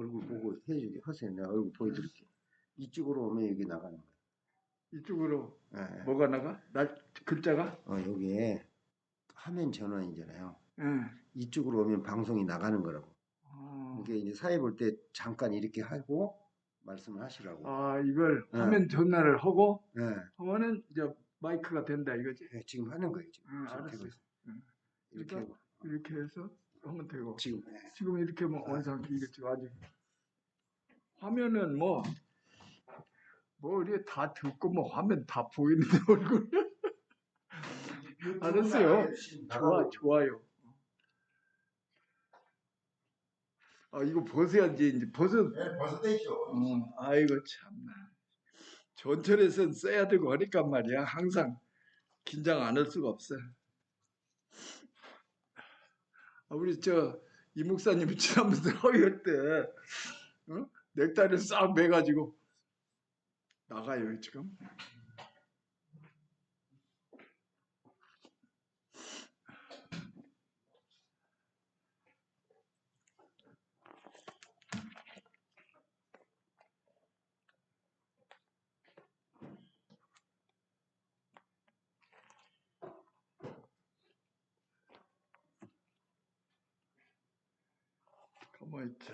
얼굴 보고 해주게 하세요. 내가 얼굴 보여드릴게. 이쪽으로 오면 여기 나가는 거예요. 이쪽으로 예, 뭐가 나가? 글자가? 여기에 화면 전원이잖아요. 예. 이쪽으로 오면 방송이 나가는 거라고. 이게 이제 사회 볼 때 잠깐 이렇게 하고 말씀을 하시라고. 이걸 예. 화면 전화를 하고 예. 하면은 이제 마이크가 된다 이거지? 예, 지금 하는 거예요. 지금 알았어요. 되고 있어요. 이렇게 그러니까 하고. 이렇게 해서 하면 되고 지금 지금 이렇게 뭐 원상 이겠죠. 아직 화면은 뭐 우리 다 듣고 뭐 화면 다 보이는데 얼굴. 알았어요. 좋아요. 이거 벗어야지. 이제 네, 벌써 떼죠. 아이고 참나. 전철에선 써야 되고 하니까 말이야. 항상 긴장 안 할 수가 없어. 우리 이 목사님이 지난번에 허위할 때 넥타이를 싹 매가지고 나가요 지금. 가만히 있자.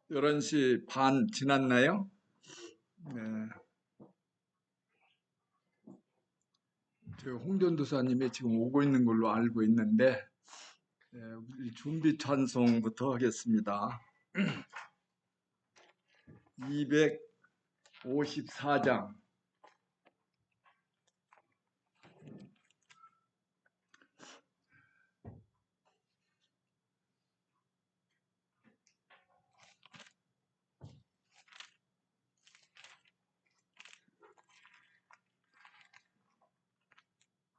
열한 시 반 지났나요? 네. 저 홍전도사님이 지금 오고 있는 걸로 알고 있는데 우리 준비 찬송부터 하겠습니다. 254장.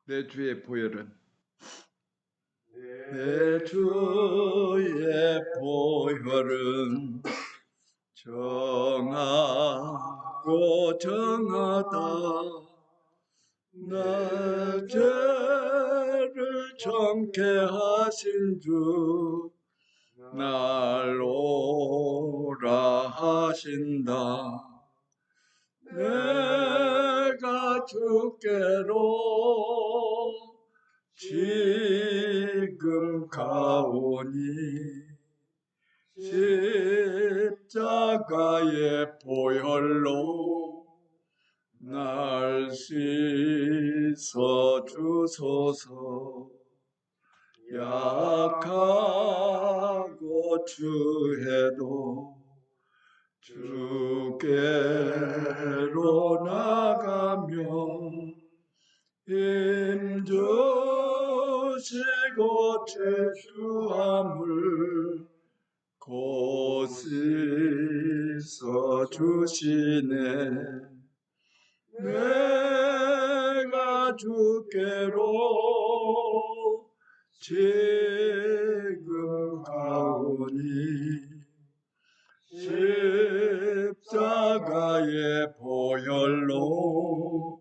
내 주의 보혈은 내 주의 보혈은 정하고 정하다 내 죄를 정케 하신 주 날 오라 하신다. 내가 주께로 지금 가오니 십자가의 보혈로 날 씻어 주소서. 약하고 추해도 주께로 나가면 힘주시고 죄수함을 곧 씻어 주시네. 내가 주께로 지금 가오니 십자가의 보혈로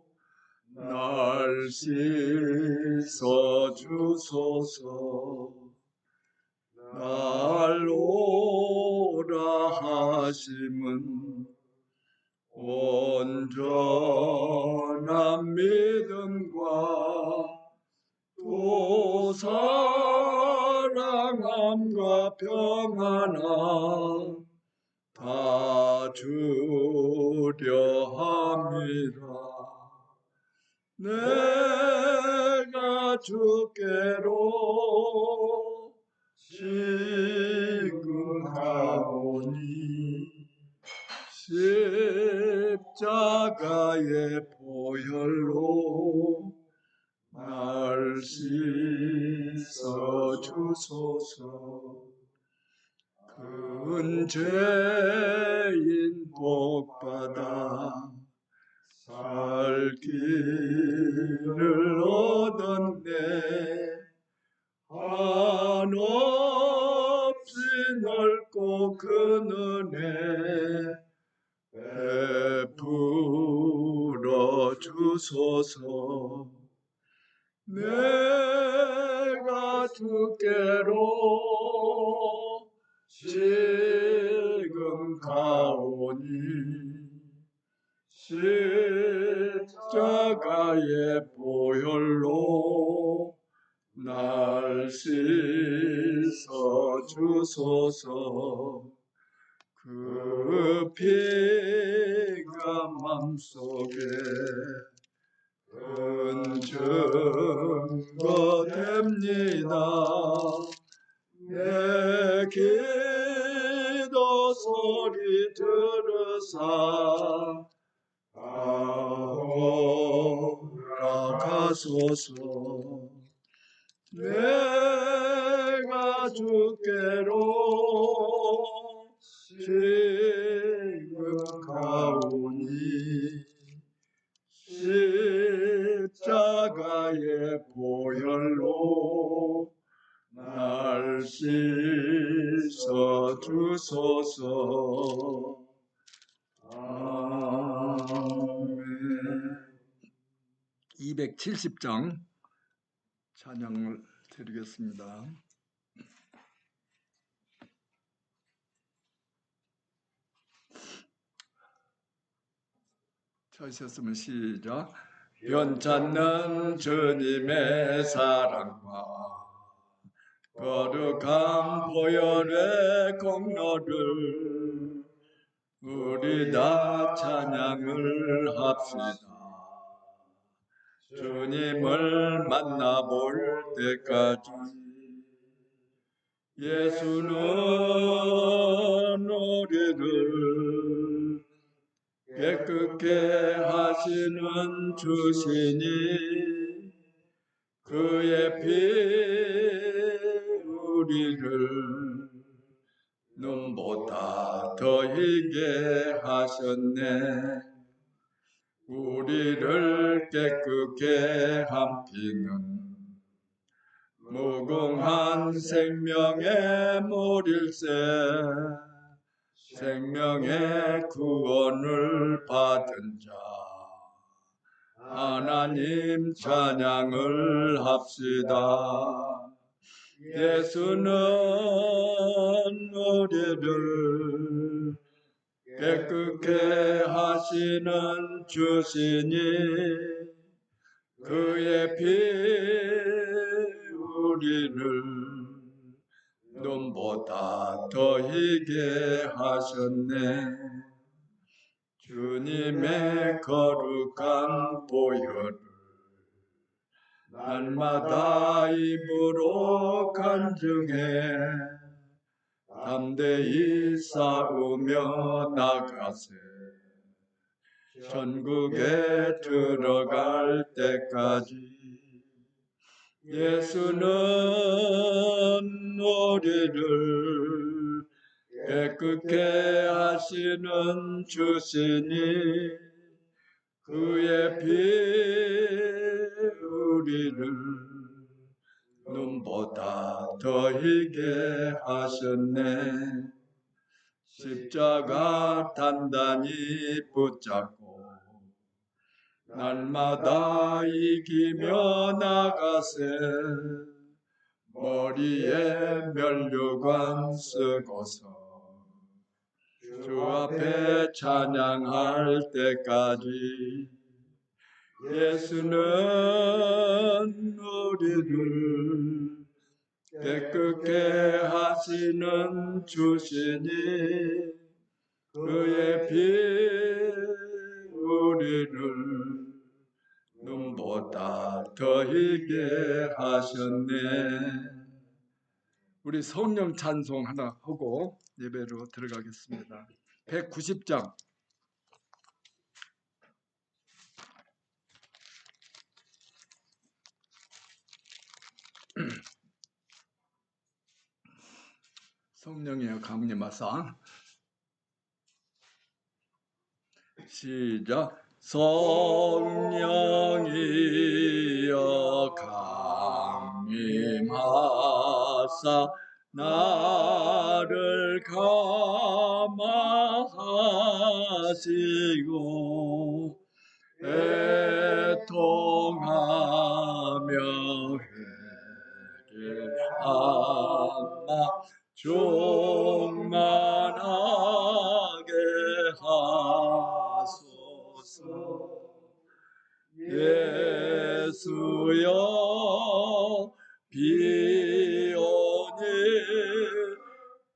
날 씻어 주소서. 날 오라 하심은 온전한 믿음과 또 사랑함과 평안함 다 주려 함이라. 내가 주께로 지금 가오니 십자가의 보혈로 날 씻어 주소서. 큰 죄인 복받아 살 길을 얻었네. 한없이 넓고 큰 은혜 주소서. 내가 주께로 지금 가오니 십자가의 보혈로 날 씻어 주소서. 그 피가 맘속에 큰 증거됩니다. 내 기도 소리 들으사 돌아가소서. 내가 주께로 지금 가오니 십자가의 보혈로 날 씻어 주소서. 아멘. 270장 찬양을 드리겠습니다. 찾으셨으면 시작. 변찮는 주님의 사랑과 거룩한 보혈의 공로를 우리 다 찬양을 합시다. 주님을 만나볼 때까지 예수는 우리를 깨끗게 하시는 주시니 그의 피 우리를 눈보다 더 희게 하셨네. 우리를 깨끗게 한 피는 무궁한 생명의 물일세. 생명의 구원을 받은 자 하나님 찬양을 합시다. 예수는 우리를 깨끗게 하시는 주시니 그의 피 우리를 눈보다 더 희게 하셨네. 주님의 거룩한 보혈을 날마다 입으로 간증해 담대히 싸우며 나가세. 천국에 들어갈 때까지 예수는 우리를 깨끗게 하시는 주시니 그의 피 우리를 눈보다 더 희게 하셨네. 십자가 단단히 붙잡고 날마다 이기며 나가세. 머리에 면류관 쓰고서 주 앞에 찬양할 때까지 예수는 우리를 깨끗게 하시는 주시니 그의 피 우리를 눈보다 더 희게 하셨네. 우리 성령 찬송 하나 하고 예배로 들어가겠습니다. 190장 성령이여 강림하사. 시작. 성령이여 강림하사 나를 감화하시고 애통하며 회개하마 종만하게 하소서. 예수여 비오니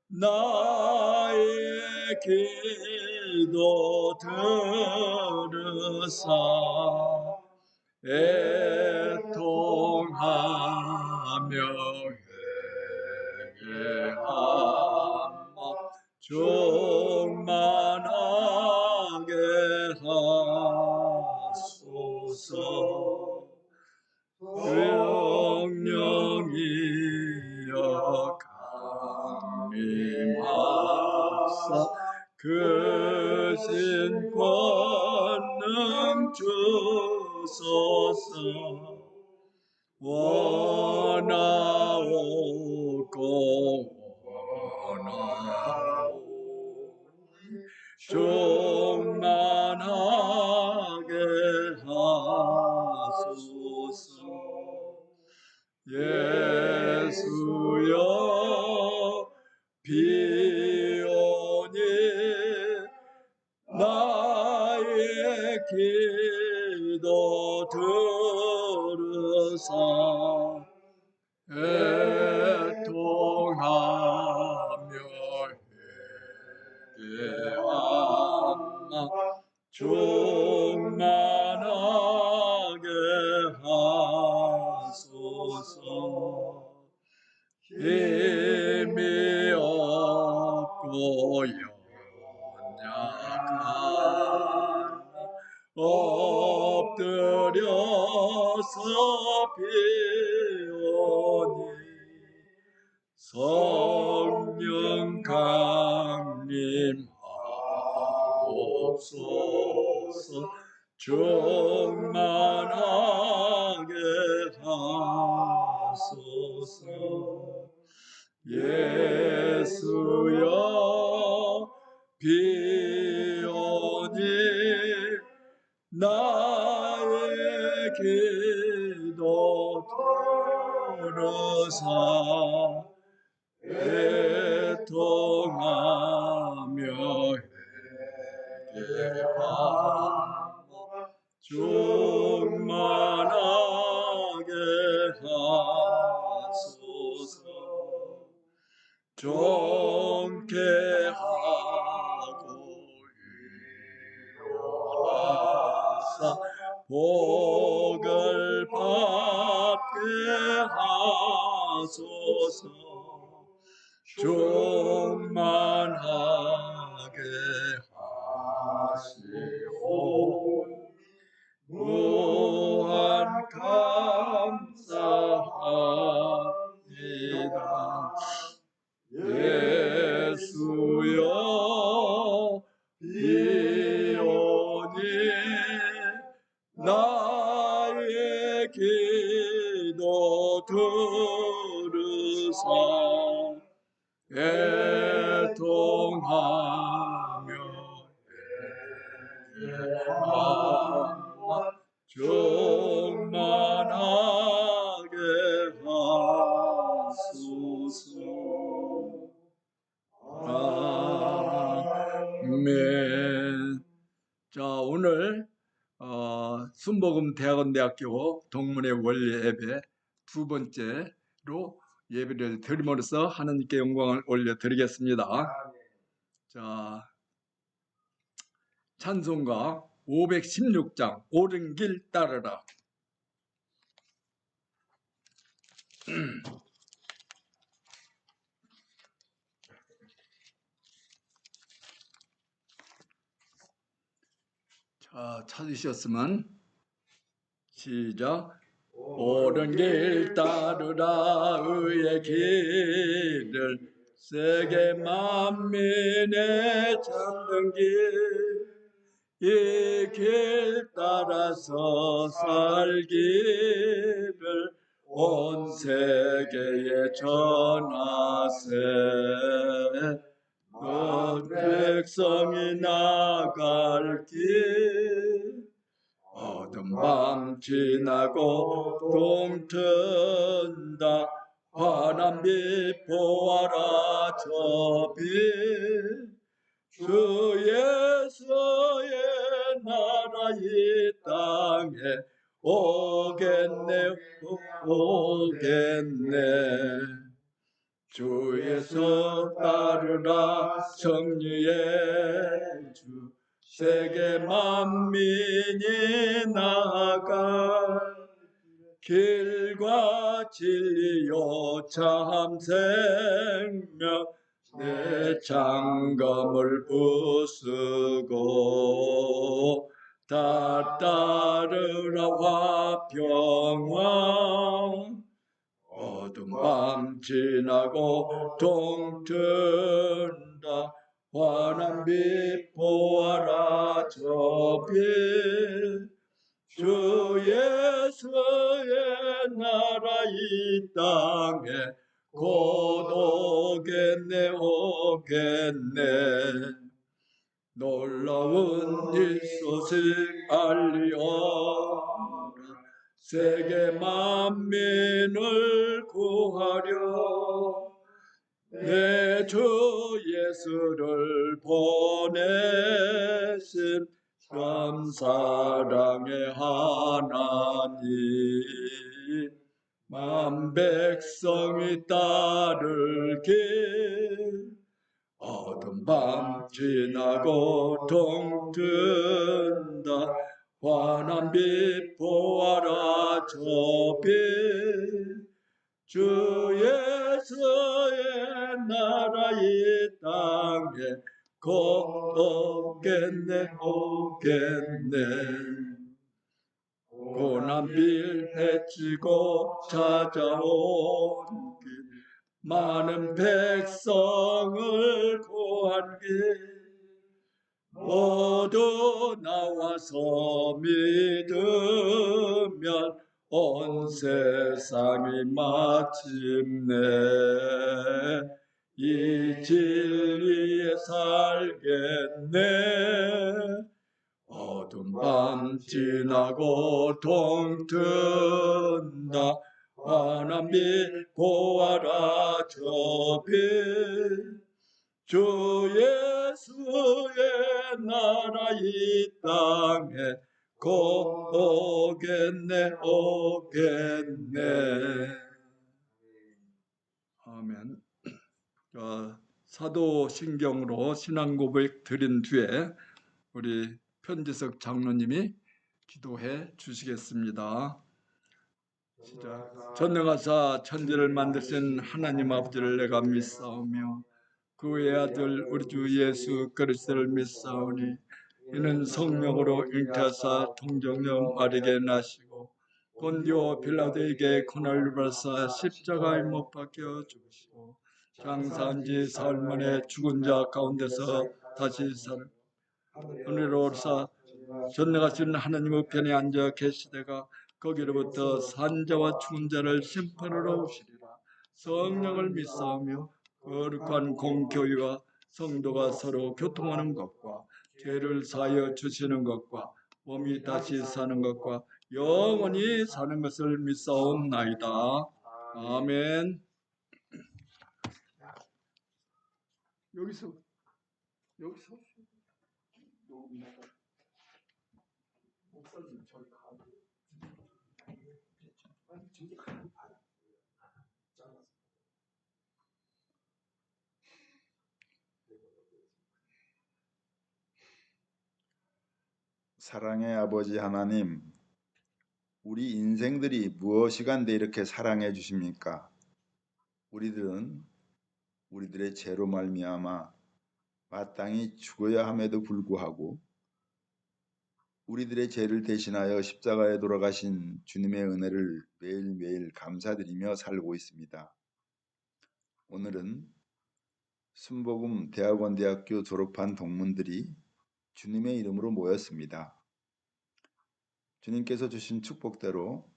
나의 기도 들으사 애통하며 회개하마 종만하게 하소서. 영령이여 강림하사 그 신권능 주소서. 원하오고 원하오니 종만하게 하소서. 예수여 비오니 나의 기도 들으사 애통하며 회개하마 종만하게 하소서. 힘이 없고 연약하나 엎드려서 비오니 성령 강림하옵소서. 충만하게 하소서. 예수여 비오니 나의 기도 들으사 애통하며 회개하마 충만하게 하소서. 존귀하고 위로하사 복을 받게 하소서. 충만하게 하시오. 무한 감사합니다. 예수여 비오니 나의 기도 들으사 애통하며 회개하마 충만하게 하소서. 아멘. 자, 오늘 순복음 대학원대학교 동문회 원리 예배 두 번째로 예배를 드림으로써 하나님께 영광을 올려드리겠습니다. 자, 찬송가 516장 옳은 길 따르라. 자, 찾으셨으면 시작. 옳은 길 따르라 의의 길을 세계 만민의 찾는 길 이 길 따라서 살기를 온 세계에 전하세. 온 백성이 나갈 길 어두운 밤 지나고 동튼다 환한 빛 보아라 저 빛 주 예수의 나라 이 땅에 오겠네 오겠네 주 예수 따르라 정리의 주 세계 만민이 나아갈 길과 진리요 참 생명 내 장검을 부수고 다 따르라 화평왕 어두운 밤 지나고 동튼다 환한 빛 보아라 저 빛 주 예수의 나라 이 땅에 곧 오겠네 오겠네 놀라운 이 소식 알리어라 세계 만민을 구하려 내 주 예수를 보내신 참 사랑의 하나님 만 백성이 따를 길 어두운 밤 지나고 동튼다 환한 빛 보아라 저 빛 주 예수의 나라 이 땅에 곧 오겠네 오겠네 고난빌 해치고 찾아온 길 많은 백성을 구한 길 모두 나와서 믿으면 온 세상이 마침내 이 진리에 살겠네 어두운 밤 지나고 동튼다 환한 빛 보아라 저 빛 주 예수의 나라 이 땅에 곧 오겠네 오겠네 아멘. 사도신경으로 신앙고백 드린 뒤에 우리 편지석 장로님이 기도해 주시겠습니다. 시작. 전능하사 천지를 만드신 하나님 아버지를 내가 믿사오며 그 외아들 우리 주 예수 그리스도를 믿사오니 이는 성령으로 잉태하사 동정녀 마리게 나시고 본디오 빌라도에게 고난을 받사 십자가에 못 박혀 죽으시고 장사한 지 사흘 만에 죽은 자 가운데서 다시 살아 은혜로 오르사 전능하신 하나님의 편에 앉아 계시다가 거기로부터 산자와 죽은 자를 심판하러 오시리라. 성령을 믿사오며 거룩한 공교회와 성도가 서로 교통하는 것과 죄를 사하여 주시는 것과 몸이 다시 사는 것과 영원히 사는 것을 믿사옵나이다. 아멘. 여기서 목사님 저기 가고 저기 가고 잘라서 사랑의 아버지 하나님, 우리 인생들이 무엇이간데 이렇게 사랑해 주십니까? 우리들은 우리들의 죄로 말미암아 마땅히 죽어야 함에도 불구하고 우리들의 죄를 대신하여 십자가에 돌아가신 주님의 은혜를 매일매일 감사드리며 살고 있습니다. 오늘은 순복음 대학원대학교 졸업한 동문들이 주님의 이름으로 모였습니다. 주님께서 주신 축복대로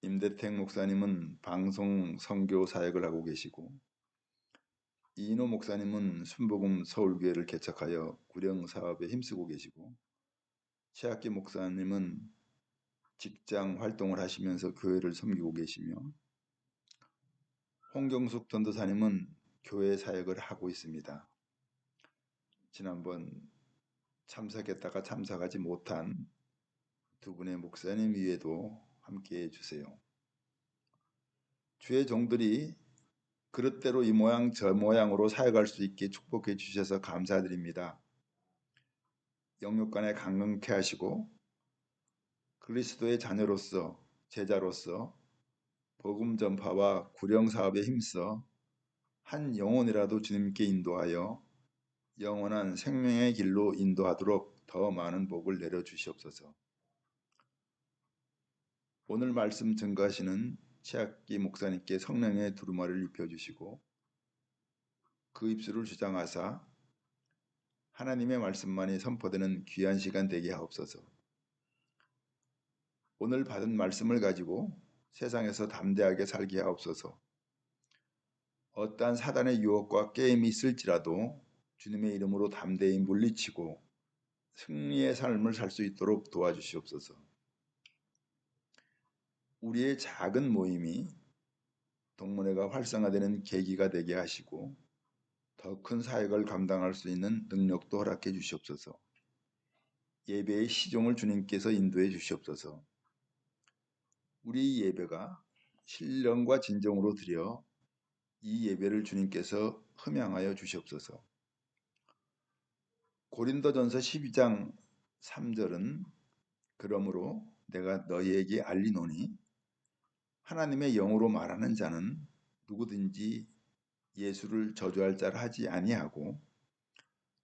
임대택 목사님은 방송 선교 사역을 하고 계시고 이인호 목사님은 순복음 서울교회를 개척하여 구령 사업에 힘쓰고 계시고 최학기 목사님은 직장 활동을 하시면서 교회를 섬기고 계시며 홍경숙 전도사님은 교회 사역을 하고 있습니다. 지난번 참석했다가 참석하지 못한 두 분의 목사님 위에도 함께해 주세요. 주의 종들이 그릇대로 이 모양 저 모양으로 사역할 수 있게 축복해 주셔서 감사드립니다. 영육간에 강건케 하시고 그리스도의 자녀로서 제자로서 복음 전파와 구령 사업에 힘써 한 영혼이라도 주님께 인도하여 영원한 생명의 길로 인도하도록 더 많은 복을 내려 주시옵소서. 오늘 말씀 증거하시는 최학기 목사님께 성령의 두루마리를 입혀주시고 그 입술을 주장하사 하나님의 말씀만이 선포되는 귀한 시간 되게 하옵소서. 오늘 받은 말씀을 가지고 세상에서 담대하게 살게 하옵소서. 어떠한 사단의 유혹과 게임이 있을지라도 주님의 이름으로 담대히 물리치고 승리의 삶을 살 수 있도록 도와주시옵소서. 우리의 작은 모임이 동문회가 활성화되는 계기가 되게 하시고 더 큰 사역을 감당할 수 있는 능력도 허락해 주시옵소서. 예배의 시종을 주님께서 인도해 주시옵소서. 우리 예배가 신령과 진정으로 드려 이 예배를 주님께서 흠양하여 주시옵소서. 고린도전서 12장 3절은 그러므로 내가 너희에게 알리노니 하나님의 영으로 말하는 자는 누구든지 예수를 저주할 자를 하지 아니하고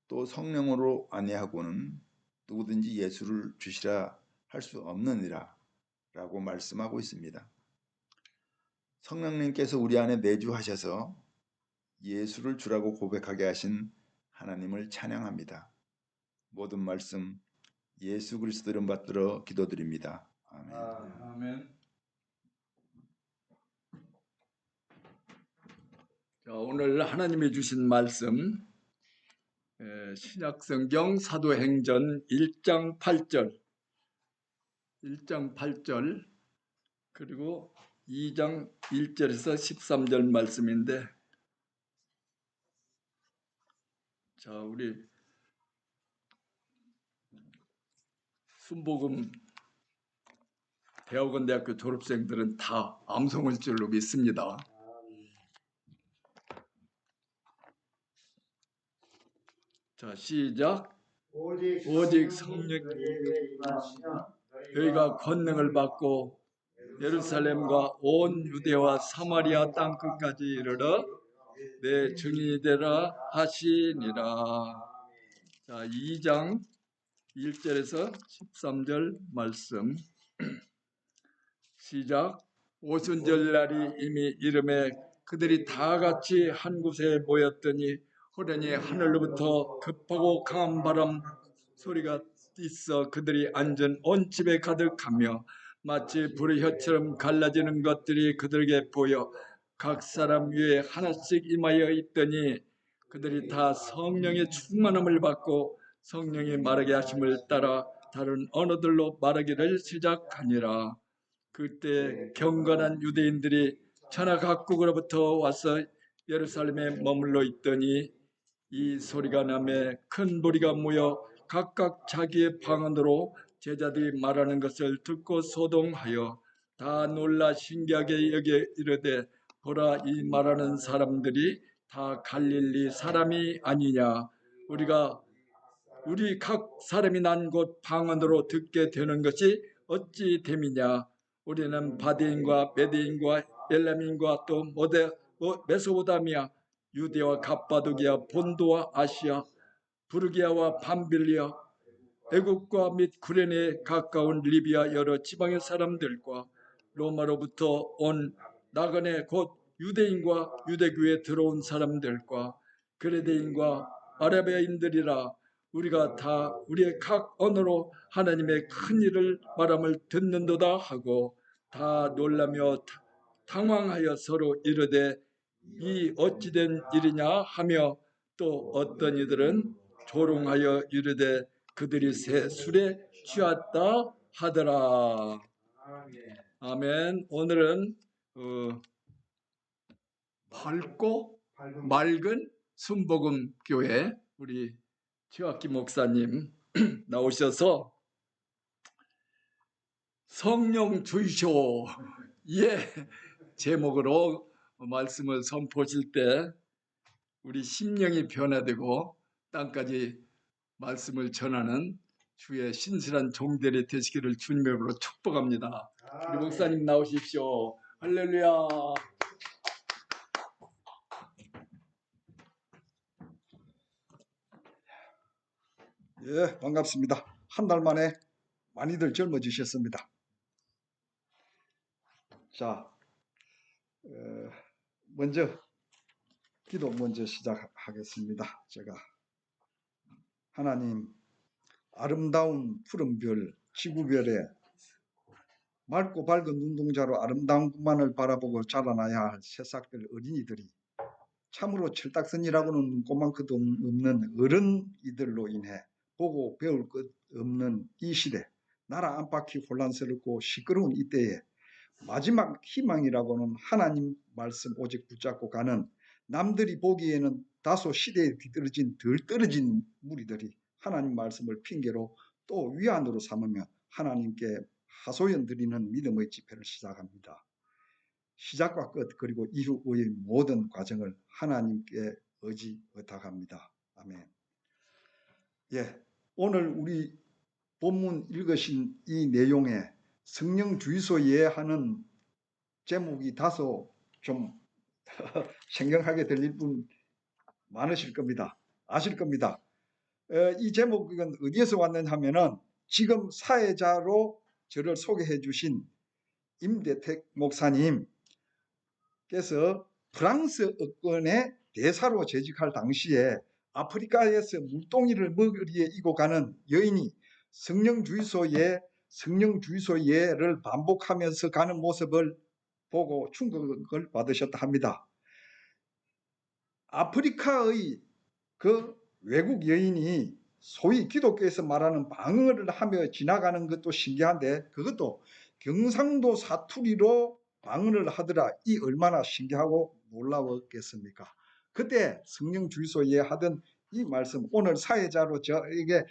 또 성령으로 아니하고는 누구든지 예수를 주시라 할 수 없느니라 라고 말씀하고 있습니다. 성령님께서 우리 안에 내주하셔서 예수를 주라고 고백하게 하신 하나님을 찬양합니다. 모든 말씀 예수 그리스도 이름 받들어 기도드립니다. 아멘. 아멘. 자, 오늘 하나님이 주신 말씀 신약성경 사도행전 1장 8절 1장 8절 그리고 2장 1절에서 13절 말씀인데, 자, 우리 순복음 대학원대학교 졸업생들은 다 암송할 줄로 믿습니다. 자, 시작. 오직 성령이 너희가 권능을 받고 예루살렘과 온 유대와 사마리아 땅끝까지 이르러 내 증인이 되라 하시니라. 자, 2장 1절에서 13절 말씀 시작. 오순절날이 이미 이름에 그들이 다 같이 한 곳에 모였더니 호련히 하늘로부터 급하고 강한 바람 소리가 있어 그들이 앉은 온 집에 가득하며 마치 불의 혀처럼 갈라지는 것들이 그들에게 보여 각 사람 위에 하나씩 임하여 있더니 그들이 다 성령의 충만함을 받고 성령이 말하게 하심을 따라 다른 언어들로 말하기를 시작하니라. 그때 경건한 유대인들이 천하 각국으로부터 와서 예루살렘에 머물러 있더니 이 소리가 나매 큰 무리가 모여 각각 자기의 방언으로 제자들이 말하는 것을 듣고 소동하여 다 놀라 신기하게 여겨 이르되 보라, 이 말하는 사람들이 다 갈릴리 사람이 아니냐. 우리 각 사람이 난 곳 방언으로 듣게 되는 것이 어찌 됨이냐. 우리는 바데인과 메데인과 엘람인과 또 메소포타미아, 유대와 갑바도기아, 본도와 아시아, 부르기아와 밤빌리아, 애국과 및 구레네에 가까운 리비아 여러 지방의 사람들과 로마로부터 온 나그네 곧 유대인과 유대교에 들어온 사람들과 그레데인과 아라비아인들이라. 우리가 다 우리의 각 언어로 하나님의 큰 일을 말함을 듣는도다 하고 다 놀라며 당황하여 서로 이르되 이 어찌된 일이냐 하며 또 어떤 이들은 조롱하여 이르되 그들이 새 술에 취했다 하더라. 아멘. 오늘은 밝고 맑은 순복음 교회 우리 최학기 목사님 나오셔서 성령 주이쇼 제목으로 말씀을 선포하실 때 우리 심령이 변화되고 땅까지 말씀을 전하는 주의 신실한 종들이 되시기를 주님의 이름으로 축복합니다. 우리 목사님 나오십시오. 할렐루야. 예, 반갑습니다. 한 달 만에 많이들 젊어지셨습니다. 자, 먼저 기도 먼저 시작하겠습니다. 제가 하나님, 아름다운 푸른별, 지구별에 맑고 밝은 눈동자로 아름다운 것만을 바라보고 자라나야 할 새싹들 어린이들이 참으로 철딱선이라고는 눈꼽만큼도 없는 어른이들로 인해 보고 배울 것 없는 이 시대, 나라 안팎이 혼란스럽고 시끄러운 이때에 마지막 희망이라고는 하나님 말씀 오직 붙잡고 가는 남들이 보기에는 다소 시대에 뒤떨어진 덜 떨어진 무리들이 하나님 말씀을 핑계로 또 위안으로 삼으며 하나님께 하소연 드리는 믿음의 집회를 시작합니다. 시작과 끝 그리고 이후의 모든 과정을 하나님께 의탁합니다. 아멘. 예, 오늘 우리 본문 읽으신 이 내용에 성령 주의소 이해하는 제목이 다소 좀 생경하게 들릴 분 많으실 겁니다. 아실 겁니다. 이 제목은 어디에서 왔느냐 하면은 지금 사회자로 저를 소개해 주신 임대택 목사님께서 프랑스 업권의 대사로 재직할 당시에 아프리카에서 물동이를 머리에 이고 가는 여인이 성령 주의소 예를 반복하면서 가는 모습을 보고 충격을 받으셨다 합니다. 아프리카의 그 외국 여인이 소위 기독교에서 말하는 방언을 하며 지나가는 것도 신기한데 그것도 경상도 사투리로 방언을 하더라. 이 얼마나 신기하고 놀라웠겠습니까? 그때 성령 주의소에 하던 이 말씀 오늘 사회자로 저에게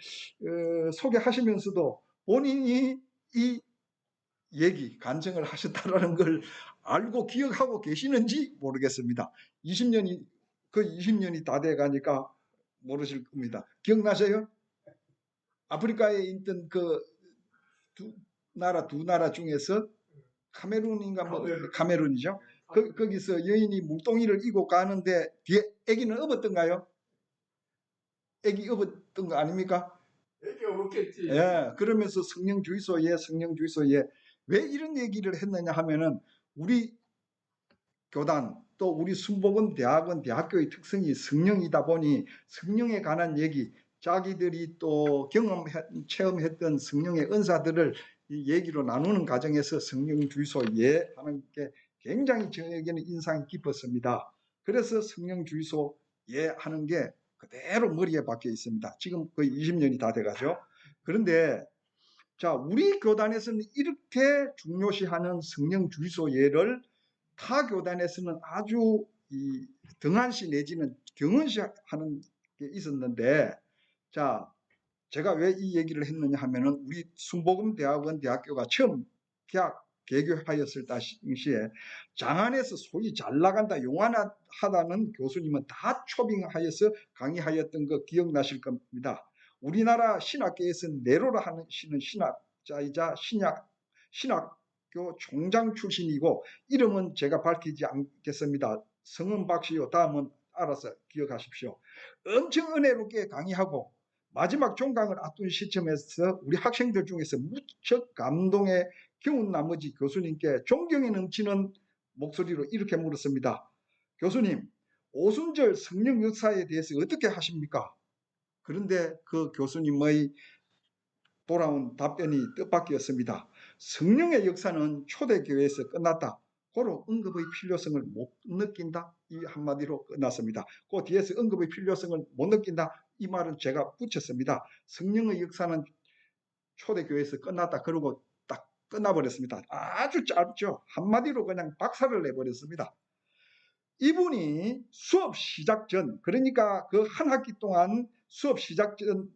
소개하시면서도 본인이 이 얘기 간증을 하셨다라는 걸 알고 기억하고 계시는지 모르겠습니다. 20년이 다 돼 가니까 모르실 겁니다. 기억나세요? 아프리카에 있던 그 두 나라 중에서 카메룬인가 카메룬이죠. 거기서 여인이 물동이를 이고 가는데 뒤에 아기는 업었던가요? 아기 업었던 거 아닙니까? 애기 없겠지. 예, 그러면서 성령 주의소에 왜 이런 얘기를 했느냐 하면은 우리 교단 또 우리 순복음 대학은 대학교의 특성이 성령이다 보니 성령에 관한 얘기, 자기들이 또 체험했던 성령의 은사들을 이 얘기로 나누는 과정에서 성령 주의소 하는 게 굉장히 저에게는 인상이 깊었습니다. 그래서 성령 주의소 하는 게 그대로 머리에 박혀 있습니다. 지금 거의 20년이 다 돼가죠. 그런데 자, 우리 교단에서는 이렇게 중요시하는 성령 주의소 예를 타 교단에서는 아주 등한시 내지는 경은시 하는 게 있었는데, 자, 제가 왜 이 얘기를 했느냐 하면은 우리 순복음 대학원 대학교가 처음 개교하였을 당시에 장안에서 소위 잘 나간다 용안하다는 교수님은 다 초빙하여서 강의하였던 거 기억나실 겁니다. 우리나라 신학계에서는 네로라 하시는 신학자이자 신학교 총장 출신이고 이름은 제가 밝히지 않겠습니다. 성은 박씨요. 다음은 알아서 기억하십시오. 엄청 은혜롭게 강의하고 마지막 종강을 앞둔 시점에서 우리 학생들 중에서 무척 감동에 겨운 나머지 교수님께 존경이 넘치는 목소리로 이렇게 물었습니다. 교수님, 오순절 성령 역사에 대해서 어떻게 하십니까? 그런데 그 교수님의 돌아온 답변이 뜻밖이었습니다. 성령의 역사는 초대교회에서 끝났다. 고로 언급의 필요성을 못 느낀다. 이 한마디로 끝났습니다. 그 뒤에서 언급의 필요성을 못 느낀다. 이 말은 제가 붙였습니다. 성령의 역사는 초대교회에서 끝났다. 그러고 딱 끝나버렸습니다. 아주 짧죠. 한마디로 그냥 박살을 내버렸습니다. 이분이 수업 시작 전, 그러니까 그 한 학기 동안 수업 시작 전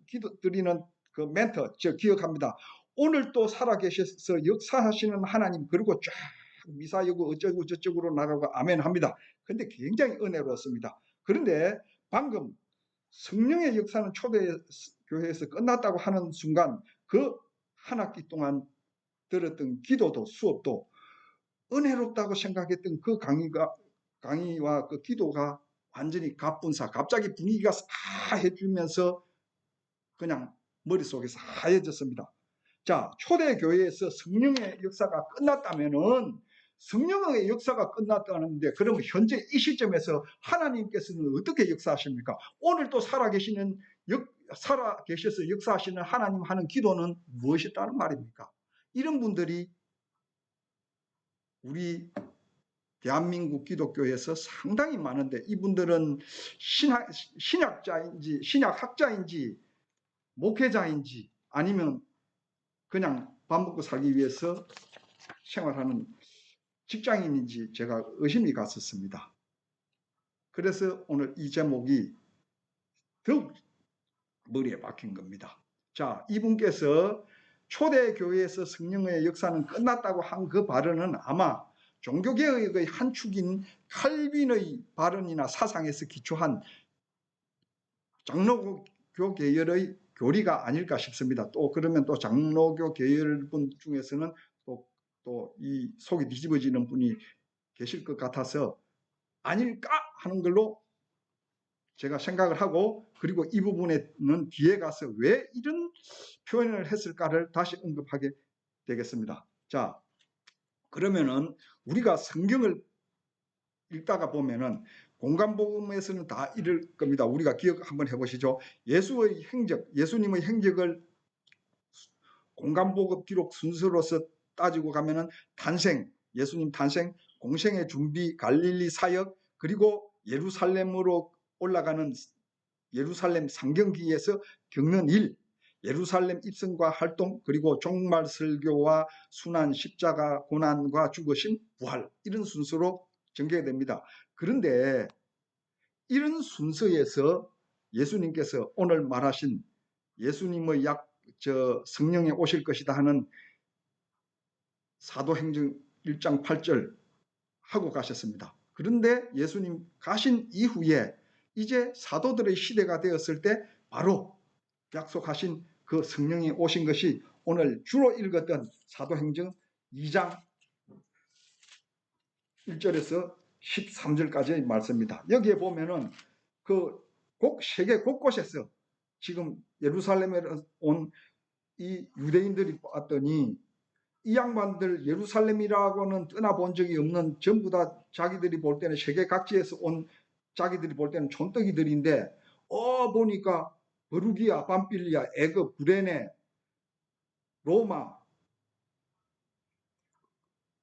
드리는 그 멘트, 저 기억합니다. 오늘 또 살아계셔서 역사하시는 하나님, 그리고 쫙 미사여구 어쩌고 저쩌고로 나가고 아멘 합니다. 근데 굉장히 은혜로웠습니다. 그런데 방금 성령의 역사는 초대교회에서 끝났다고 하는 순간 그 한 학기 동안 들었던 기도도 수업도 은혜롭다고 생각했던 그 강의와 그 기도가 완전히 갑분싸, 갑자기 분위기가 싸해지면서 그냥 머릿속에서 하얘졌습니다. 자, 초대교회에서 성령의 역사가 끝났다면은, 성령의 역사가 끝났다는데, 그러면 현재 이 시점에서 하나님께서는 어떻게 역사하십니까? 오늘 또 살아계셔서 역사하시는 하나님 하는 기도는 무엇이었다는 말입니까? 이런 분들이 우리 대한민국 기독교에서 상당히 많은데, 이분들은 신학자인지 신약학자인지 목회자인지 아니면 그냥 밥 먹고 살기 위해서 생활하는 직장인인지 제가 의심이 갔었습니다. 그래서 오늘 이 제목이 더욱 머리에 박힌 겁니다. 자, 이분께서 초대교회에서 성령의 역사는 끝났다고 한 그 발언은 아마 종교개혁의 한 축인 칼빈의 발언이나 사상에서 기초한 장로교 계열의 교리가 아닐까 싶습니다. 또 그러면 또 장로교 계열분 중에서는 또 이 속이 뒤집어지는 분이 계실 것 같아서 아닐까 하는 걸로 제가 생각을 하고, 그리고 이 부분에는 뒤에 가서 왜 이런 표현을 했을까를 다시 언급하게 되겠습니다. 자, 그러면은 우리가 성경을 읽다가 보면은 공간복음에서는 다 이럴 겁니다. 우리가 기억 한번 해보시죠. 예수의 행적, 예수님의 행적을 공간복음 기록 순서로서 따지고 가면은 탄생, 예수님 탄생, 공생의 준비, 갈릴리 사역, 그리고 예루살렘으로 올라가는 예루살렘 상경기에서 겪는 일, 예루살렘 입성과 활동, 그리고 종말 설교와 순환, 십자가, 고난과 죽으심, 부활, 이런 순서로 전개됩니다. 그런데 이런 순서에서 예수님께서 오늘 말하신 예수님의 성령에 오실 것이다 하는 사도행전 1장 8절 하고 가셨습니다. 그런데 예수님 가신 이후에 이제 사도들의 시대가 되었을 때 바로 약속하신 그 성령이 오신 것이 오늘 주로 읽었던 사도행전 2장 1절에서 13절까지의 말씀입니다. 여기에 보면은 그 세계 곳곳에서 지금 예루살렘에 온 이 유대인들이 봤더니 이 양반들 예루살렘이라고는 떠나본 적이 없는, 전부 다 자기들이 볼 때는 세계 각지에서 온, 자기들이 볼 때는 촌떡이들인데 보니까 버루기아, 밤빌리아, 애굽, 구레네, 로마,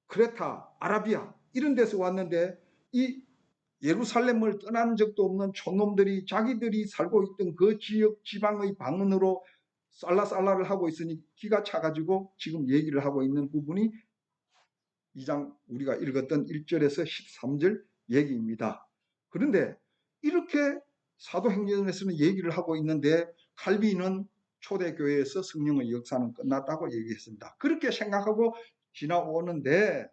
크레타, 아라비아 이런 데서 왔는데 이 예루살렘을 떠난 적도 없는 촌놈들이 자기들이 살고 있던 그 지역 지방의 방언으로 살라살라를 하고 있으니 기가 차가지고 지금 얘기를 하고 있는 부분이 2장 우리가 읽었던 1절에서 13절 얘기입니다. 그런데 이렇게 사도행전에서는 얘기를 하고 있는데 칼빈은 초대교회에서 성령의 역사는 끝났다고 얘기했습니다. 그렇게 생각하고 지나오는데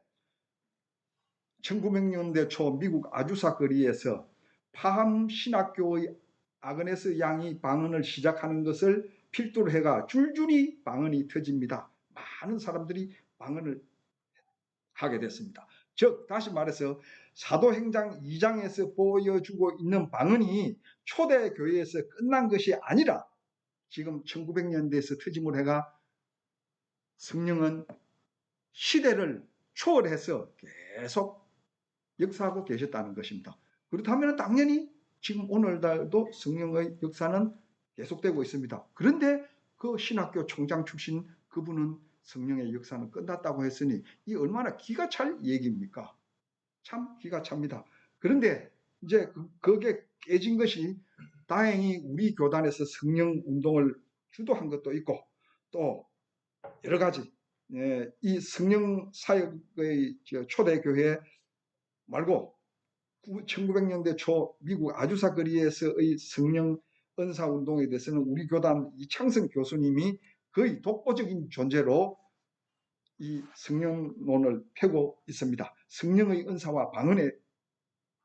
1900년대 초 미국 아주사 거리에서 파함 신학교의 아그네스 양이 방언을 시작하는 것을 필두로 해가 줄줄이 방언이 터집니다. 많은 사람들이 방언을 하게 됐습니다. 즉 다시 말해서 사도행전 2장에서 보여주고 있는 방언이 초대교회에서 끝난 것이 아니라 지금 1900년대에서 터짐을 해가 성령은 시대를 초월해서 계속 역사하고 계셨다는 것입니다. 그렇다면 당연히 지금 오늘날도 성령의 역사는 계속되고 있습니다. 그런데 그 신학교 총장 출신 그분은 성령의 역사는 끝났다고 했으니 이 얼마나 기가 찰 얘기입니까? 참 기가 찹니다. 그런데 이제 그게 깨진 것이 다행히 우리 교단에서 성령 운동을 주도한 것도 있고 또 여러 가지 이 성령 사역의 초대교회 말고 1900년대 초 미국 아주사 거리에서의 성령 은사 운동에 대해서는 우리 교단 이창성 교수님이 거의 독보적인 존재로 이 성령론을 펴고 있습니다. 성령의 은사와 방언에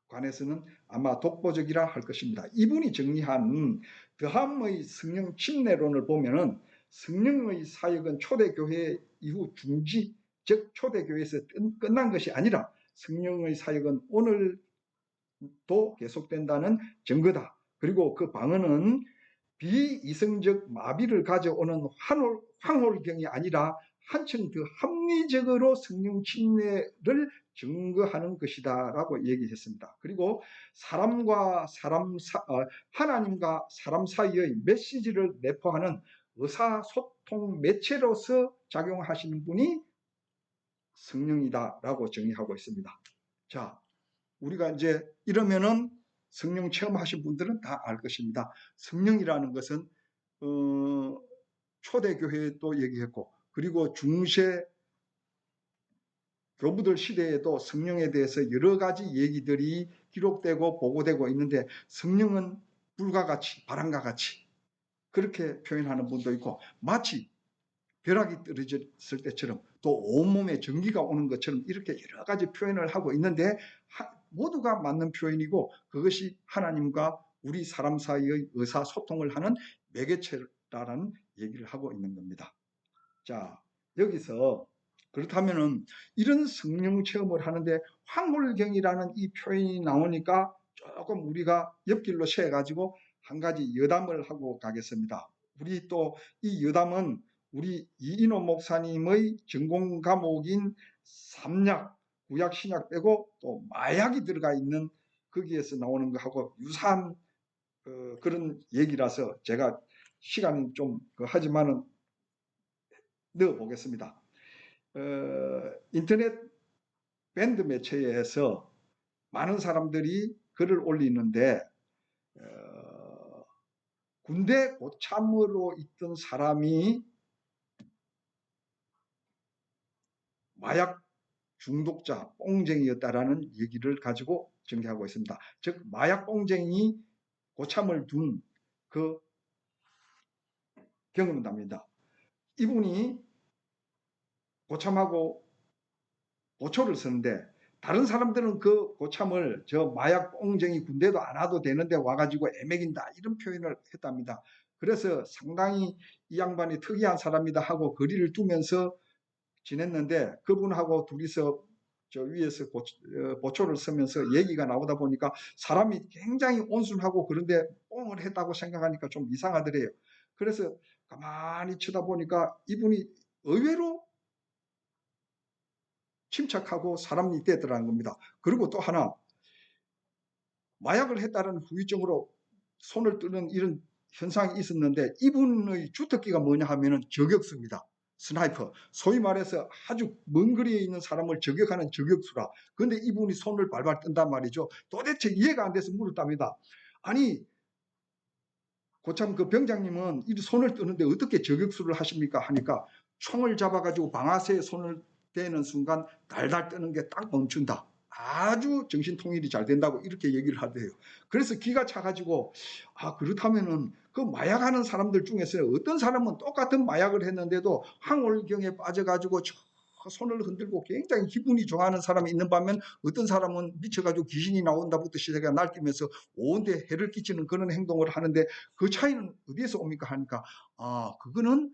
관해서는 아마 독보적이라 할 것입니다. 이분이 정리한 더함의 성령 침례론을 보면은 성령의 사역은 초대교회 이후 중지, 즉 초대교회에서 끝난 것이 아니라 성령의 사역은 오늘도 계속된다는 증거다. 그리고 그 방언은 비이성적 마비를 가져오는 황홀경이 아니라 한층 더 합리적으로 성령 침례를 증거하는 것이다 라고 얘기했습니다. 그리고 하나님과 사람 사이의 메시지를 내포하는 의사소통 매체로서 작용하시는 분이 성령이다 라고 정의하고 있습니다. 자, 우리가 이제 이러면은 성령 체험하신 분들은 다 알 것입니다. 성령이라는 것은 초대교회도 얘기했고, 그리고 중세 교부들 시대에도 성령에 대해서 여러 가지 얘기들이 기록되고 보고되고 있는데, 성령은 불과 같이, 바람과 같이 그렇게 표현하는 분도 있고, 마치 벼락이 떨어졌을 때처럼 또 온몸에 전기가 오는 것처럼 이렇게 여러 가지 표현을 하고 있는데, 모두가 맞는 표현이고, 그것이 하나님과 우리 사람 사이의 의사소통을 하는 매개체라는 얘기를 하고 있는 겁니다. 자, 여기서 그렇다면은 이런 성령 체험을 하는데 황홀경이라는 이 표현이 나오니까 조금 우리가 옆길로 새가지고 한 가지 여담을 하고 가겠습니다. 우리 또 이 여담은 우리 이인호 목사님의 전공 과목인 삼약, 구약, 신약 빼고 또 마약이 들어가 있는 거기에서 나오는 거하고 유사한 그런 얘기라서 제가 시간이 좀 하지만은 넣어 보겠습니다. 인터넷 밴드 매체에서 많은 사람들이 글을 올리는데 군대 고참으로 있던 사람이 마약 중독자 뽕쟁이였다라는 얘기를 가지고 전개하고 있습니다. 즉 마약 뽕쟁이 고참을 둔 그 경험담입니다. 이분이 고참하고 고초를 쓰는데, 다른 사람들은 그 고참을 저 마약 뽕쟁이 군대도 안 와도 되는데 와가지고 애매긴다 이런 표현을 했답니다. 그래서 상당히 이 양반이 특이한 사람이다 하고 거리를 두면서 지냈는데, 그분하고 둘이서 저 위에서 보초를 쓰면서 얘기가 나오다 보니까 사람이 굉장히 온순하고 그런데 뽕을 했다고 생각하니까 좀 이상하더래요. 그래서 가만히 쳐다보니까 이분이 의외로 침착하고 사람이 되더라는 겁니다. 그리고 또 하나, 마약을 했다는 후유증으로 손을 뜨는 이런 현상이 있었는데, 이분의 주특기가 뭐냐 하면은 저격수입니다. 스나이퍼, 소위 말해서 아주 먼 거리에 있는 사람을 저격하는 저격수라. 그런데 이분이 손을 발발 뜬단 말이죠. 도대체 이해가 안 돼서 물었답니다. 아니, 고참 그 병장님은 이 손을 뜨는데 어떻게 저격수를 하십니까 하니까, 총을 잡아가지고 방아쇠에 손을 대는 순간 달달 뜨는 게 딱 멈춘다. 아주 정신통일이 잘 된다고 이렇게 얘기를 하대요. 그래서 기가 차가지고, 그렇다면은 그 마약하는 사람들 중에서 어떤 사람은 똑같은 마약을 했는데도 황홀경에 빠져가지고 손을 흔들고 굉장히 기분이 좋아하는 사람이 있는 반면, 어떤 사람은 미쳐가지고 귀신이 나온다부터 시작해 날뛰면서 온데 해를 끼치는 그런 행동을 하는데, 그 차이는 어디에서 옵니까 하니까, 그거는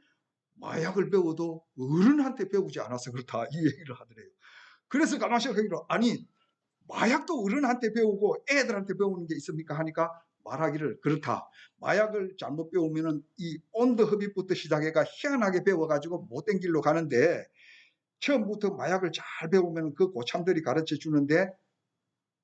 마약을 배워도 어른한테 배우지 않아서 그렇다 이 얘기를 하더래요. 그래서 가만히 생각하기로, 아니 마약도 어른한테 배우고 애들한테 배우는 게 있습니까 하니까 말하기를, 그렇다. 마약을 잘못 배우면은 이 온도 흡입부터 시작해가 희한하게 배워가지고 못된 길로 가는데, 처음부터 마약을 잘 배우면 그 고참들이 가르쳐 주는데,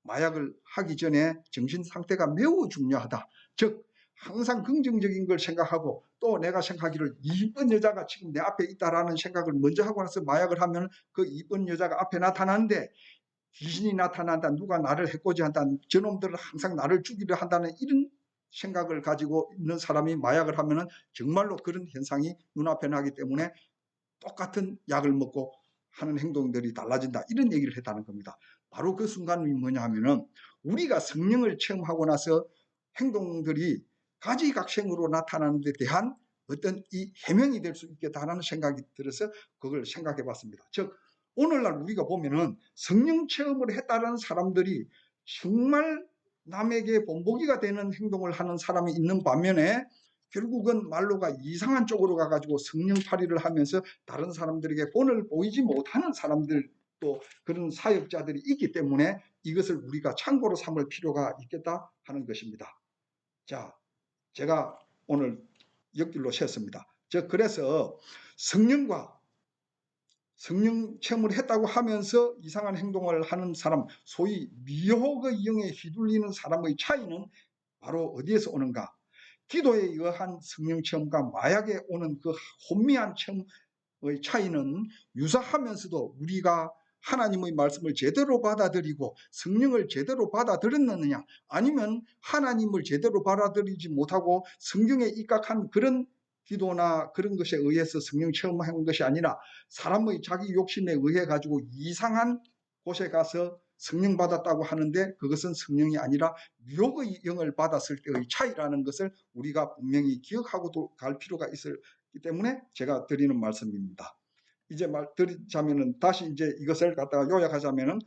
마약을 하기 전에 정신 상태가 매우 중요하다. 즉 항상 긍정적인 걸 생각하고, 또 내가 생각하기를 이쁜 여자가 지금 내 앞에 있다라는 생각을 먼저 하고 나서 마약을 하면 그 이쁜 여자가 앞에 나타나는데 귀신이 나타난다, 누가 나를 해코지한다, 저놈들은 항상 나를 죽이려 한다는 이런 생각을 가지고 있는 사람이 마약을 하면은 정말로 그런 현상이 눈앞에 나기 때문에 똑같은 약을 먹고 하는 행동들이 달라진다. 이런 얘기를 했다는 겁니다. 바로 그 순간이 뭐냐 하면은 우리가 성령을 체험하고 나서 행동들이 가지각색으로 나타나는 데 대한 어떤 이 해명이 될 수 있겠다라는 생각이 들어서 그걸 생각해 봤습니다. 즉 오늘날 우리가 보면은 성령 체험을 했다는 사람들이 정말 남에게 본보기가 되는 행동을 하는 사람이 있는 반면에 결국은 말로가 이상한 쪽으로 가가지고 성령팔이를 하면서 다른 사람들에게 본을 보이지 못하는 사람들 또 그런 사역자들이 있기 때문에 이것을 우리가 참고로 삼을 필요가 있겠다 하는 것입니다. 자, 제가 오늘 옆길로 샜습니다. 그래서 성령과 성령 체험을 했다고 하면서 이상한 행동을 하는 사람, 소위 미혹의 영에 휘둘리는 사람의 차이는 바로 어디에서 오는가? 기도에 의한 성령 체험과 마약에 오는 그 혼미한 체험의 차이는 유사하면서도 우리가 하나님의 말씀을 제대로 받아들이고 성령을 제대로 받아들였느냐 아니면 하나님을 제대로 받아들이지 못하고 성경에 입각한 그런 기도나 그런 것에 의해서 성령 체험한 것이 아니라 사람의 자기 욕심에 의해 가지고 이상한 곳에 가서 성령 받았다고 하는데 그것은 성령이 아니라 유혹의 영을 받았을 때의 차이라는 것을 우리가 분명히 기억하고 갈 필요가 있기 때문에 제가 드리는 말씀입니다. 이제 말 드리자면은 다시 이제 이것을 갖다가 요약하자면은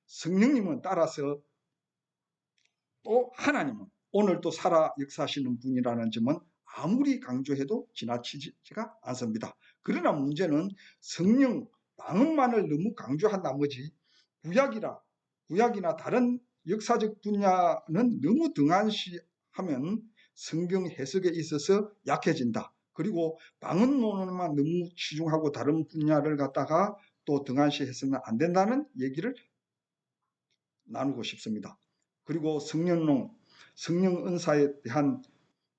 성령님은 따라서 또 하나님은 오늘 또 살아 역사하시는 분이라는 점은 아무리 강조해도 지나치지가 않습니다. 그러나 문제는 성령 방언만을 너무 강조한 나머지 구약이나 다른 역사적 분야는 너무 등한시하면 성경 해석에 있어서 약해진다. 그리고 방언론만 너무 치중하고 다른 분야를 갖다가 또 등한시해서는 안 된다는 얘기를 나누고 싶습니다. 그리고 성령 은사에 대한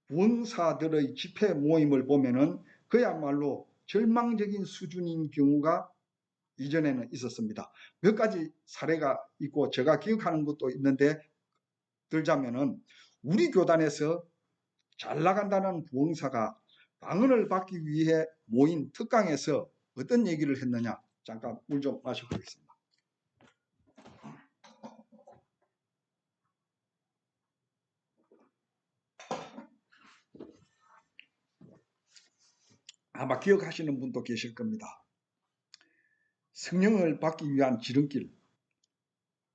부흥사들의 집회 모임을 보면은 그야말로 절망적인 수준인 경우가 이전에는 있었습니다. 몇 가지 사례가 있고 제가 기억하는 것도 있는데 들자면은 우리 교단에서 잘 나간다는 부흥사가 방언을 받기 위해 모인 특강에서 어떤 얘기를 했느냐. 잠깐 물 좀 마셔보겠습니다. 아마 기억하시는 분도 계실 겁니다. 성령을 받기 위한 지름길.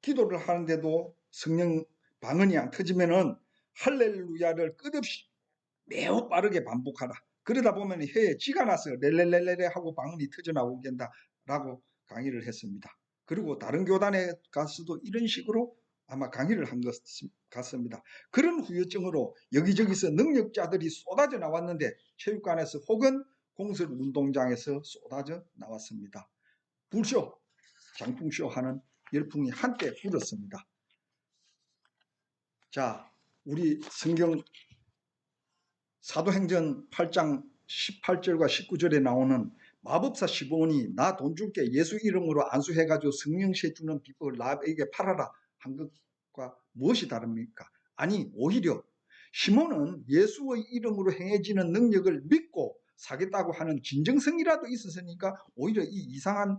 기도를 하는데도 성령 방언이 안 터지면은 할렐루야를 끝없이 매우 빠르게 반복하라. 그러다 보면 혀에 쥐가 나서 렐렐렐레 하고 방언이 터져나오겠다라고 강의를 했습니다. 그리고 다른 교단에 가서도 이런 식으로 아마 강의를 한 것 같습니다. 그런 후유증으로 여기저기서 능력자들이 쏟아져 나왔는데 체육관에서 혹은 공설 운동장에서 쏟아져 나왔습니다. 불쇼, 장풍쇼 하는 열풍이 한때 불었습니다. 자, 우리 성경 사도행전 8장 18절과 19절에 나오는 마법사 시몬이 나 돈 줄게 예수 이름으로 안수해가지고 성령세 주는 비법을 나에게 팔아라 한 것과 무엇이 다릅니까? 아니 오히려 시몬은 예수의 이름으로 행해지는 능력을 믿고 사겠다고 하는 진정성이라도 있었으니까 오히려 이 이상한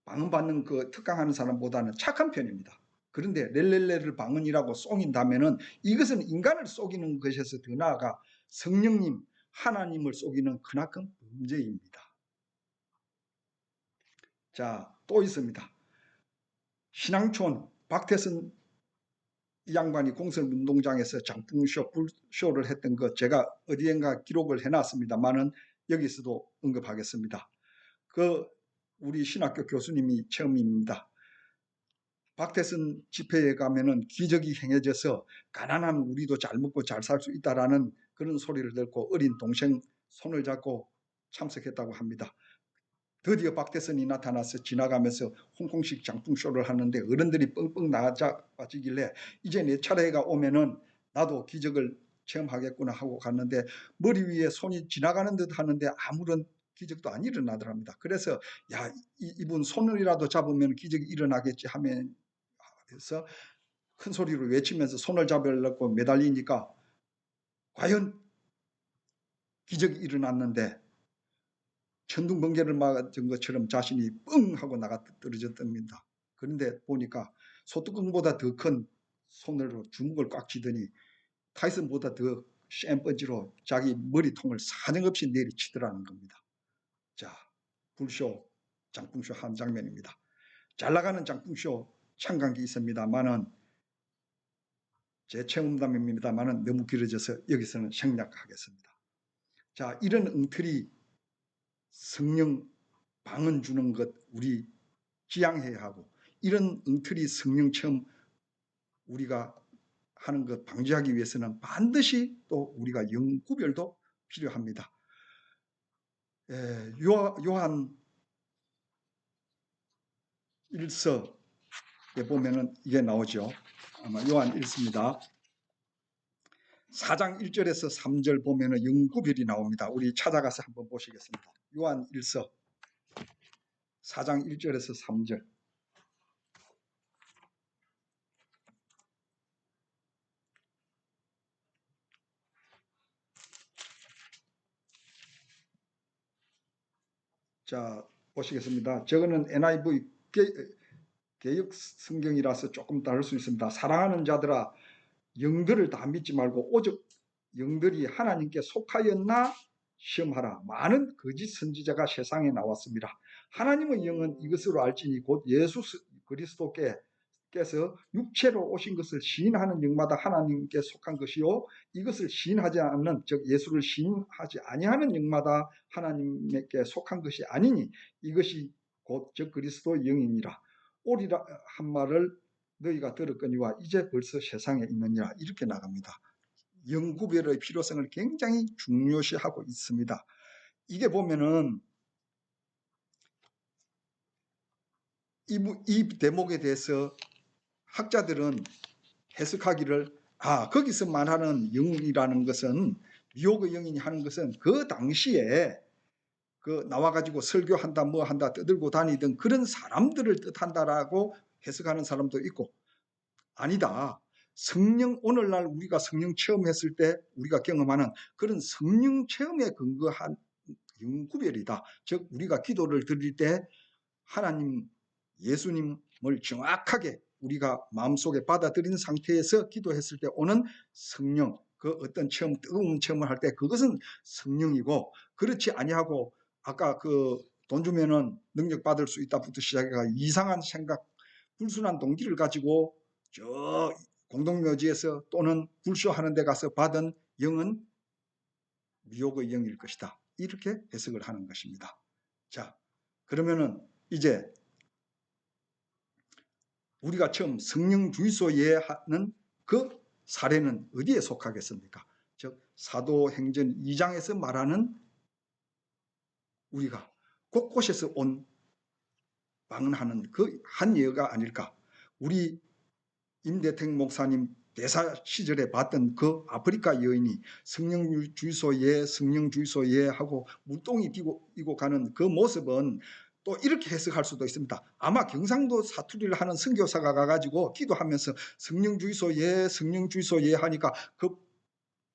방언 받는 그 특강하는 사람보다는 착한 편입니다. 그런데 렐렐레를 방언이라고 속인다면은 이것은 인간을 속이는 것에서 더 나아가 성령님 하나님을 속이는 크나큰 범죄입니다. 자, 또 있습니다. 신앙촌 박태선 이 양반이 공설운동장에서 장풍쇼, 불쇼를 했던 것 제가 어디엔가 기록을 해놨습니다만은 여기서도 언급하겠습니다. 우리 신학교 교수님이 처음입니다. 박태선 집회에 가면은 기적이 행해져서 가난한 우리도 잘 먹고 잘 살 수 있다라는 그런 소리를 듣고 어린 동생 손을 잡고 참석했다고 합니다. 드디어 박태선이 나타나서 지나가면서 홍콩식 장풍쇼를 하는데 어른들이 뻥뻥 나자빠지길래 이제 내 차례가 오면은 나도 기적을 체험하겠구나 하고 갔는데 머리 위에 손이 지나가는 듯 하는데 아무런 기적도 안 일어나더랍니다. 그래서 야, 이분 손을이라도 잡으면 기적이 일어나겠지 하면서 큰 소리로 외치면서 손을 잡으려고 매달리니까 과연 기적이 일어났는데 천둥 번개를 맞은 것처럼 자신이 뻥 하고 나가 떨어졌답니다. 그런데 보니까 소뚜껑보다 더 큰 손으로 주먹을 꽉 쥐더니 타이슨보다 더 센 펀치로 자기 머리통을 사정없이 내리치더라는 겁니다. 자, 불쇼, 장풍쇼 한 장면입니다. 잘 나가는 장풍쇼 참관계 있습니다만은 제 체험담입니다만은 너무 길어져서 여기서는 생략하겠습니다. 자, 이런 엉터리 성령 방언 주는 것 우리 지양해야 하고, 이런 엉터리 성령 체험 우리가 하는 것 방지하기 위해서는 반드시 또 우리가 영구별도 필요합니다. 요한 1서에 보면은 이게 나오죠. 아마 요한 1서입니다. 4장 1절에서 3절 보면은 영구별이 나옵니다. 우리 찾아가서 한번 보시겠습니다. 요한 1서 4장 1절에서 3절. 자, 보시겠습니다. 저거는 NIV 개역 성경이라서 조금 다를 수 있습니다. 사랑하는 자들아, 영들을 다 믿지 말고 오직 영들이 하나님께 속하였나 시험하라. 많은 거짓 선지자가 세상에 나왔습니다. 하나님의 영은 이것으로 알지니 곧 예수 그리스도께서 육체로 오신 것을 시인하는 영마다 하나님께 속한 것이요, 이것을 시인하지 않는, 즉 예수를 시인하지 아니하는 영마다 하나님께 속한 것이 아니니 이것이 곧 즉 그리스도의 영이니라. 오리라 한 말을 너희가 들었거니와 이제 벌써 세상에 있느니라. 이렇게 나갑니다. 영구별의 필요성을 굉장히 중요시하고 있습니다. 이게 보면은 이 대목에 대해서 학자들은 해석하기를, 거기서 말하는 영이라는 것은, 미혹의 영이니 하는 것은 그 당시에 그 나와가지고 설교한다 뭐 한다 떠들고 다니던 그런 사람들을 뜻한다라고 해석하는 사람도 있고, 아니다, 성령, 오늘날 우리가 성령 체험했을 때 우리가 경험하는 그런 성령 체험에 근거한 영구별이다. 즉 우리가 기도를 드릴 때 하나님, 예수님을 정확하게 우리가 마음속에 받아들인 상태에서 기도했을 때 오는 성령, 그 어떤 체험, 뜨거운 체험을 할 때 그것은 성령이고, 그렇지 아니하고 아까 그 돈 주면은 능력 받을 수 있다부터 시작해가 이상한 생각, 불순한 동기를 가지고 저 공동묘지에서 또는 불쇼하는 데 가서 받은 영은 미혹의 영일 것이다. 이렇게 해석을 하는 것입니다. 자, 그러면은 이제 우리가 처음 성령 주의소 예하는 그 사례는 어디에 속하겠습니까? 즉 사도행전 2장에서 말하는 우리가 곳곳에서 온 방언하는 그 한 예가 아닐까. 우리 임대택 목사님 대사 시절에 봤던 그 아프리카 여인이 성령 주의소 예 하고 물동이 이고 가는 그 모습은 또 이렇게 해석할 수도 있습니다. 아마 경상도 사투리를 하는 선교사가 가가지고 기도하면서 성령 주의소 예 하니까 그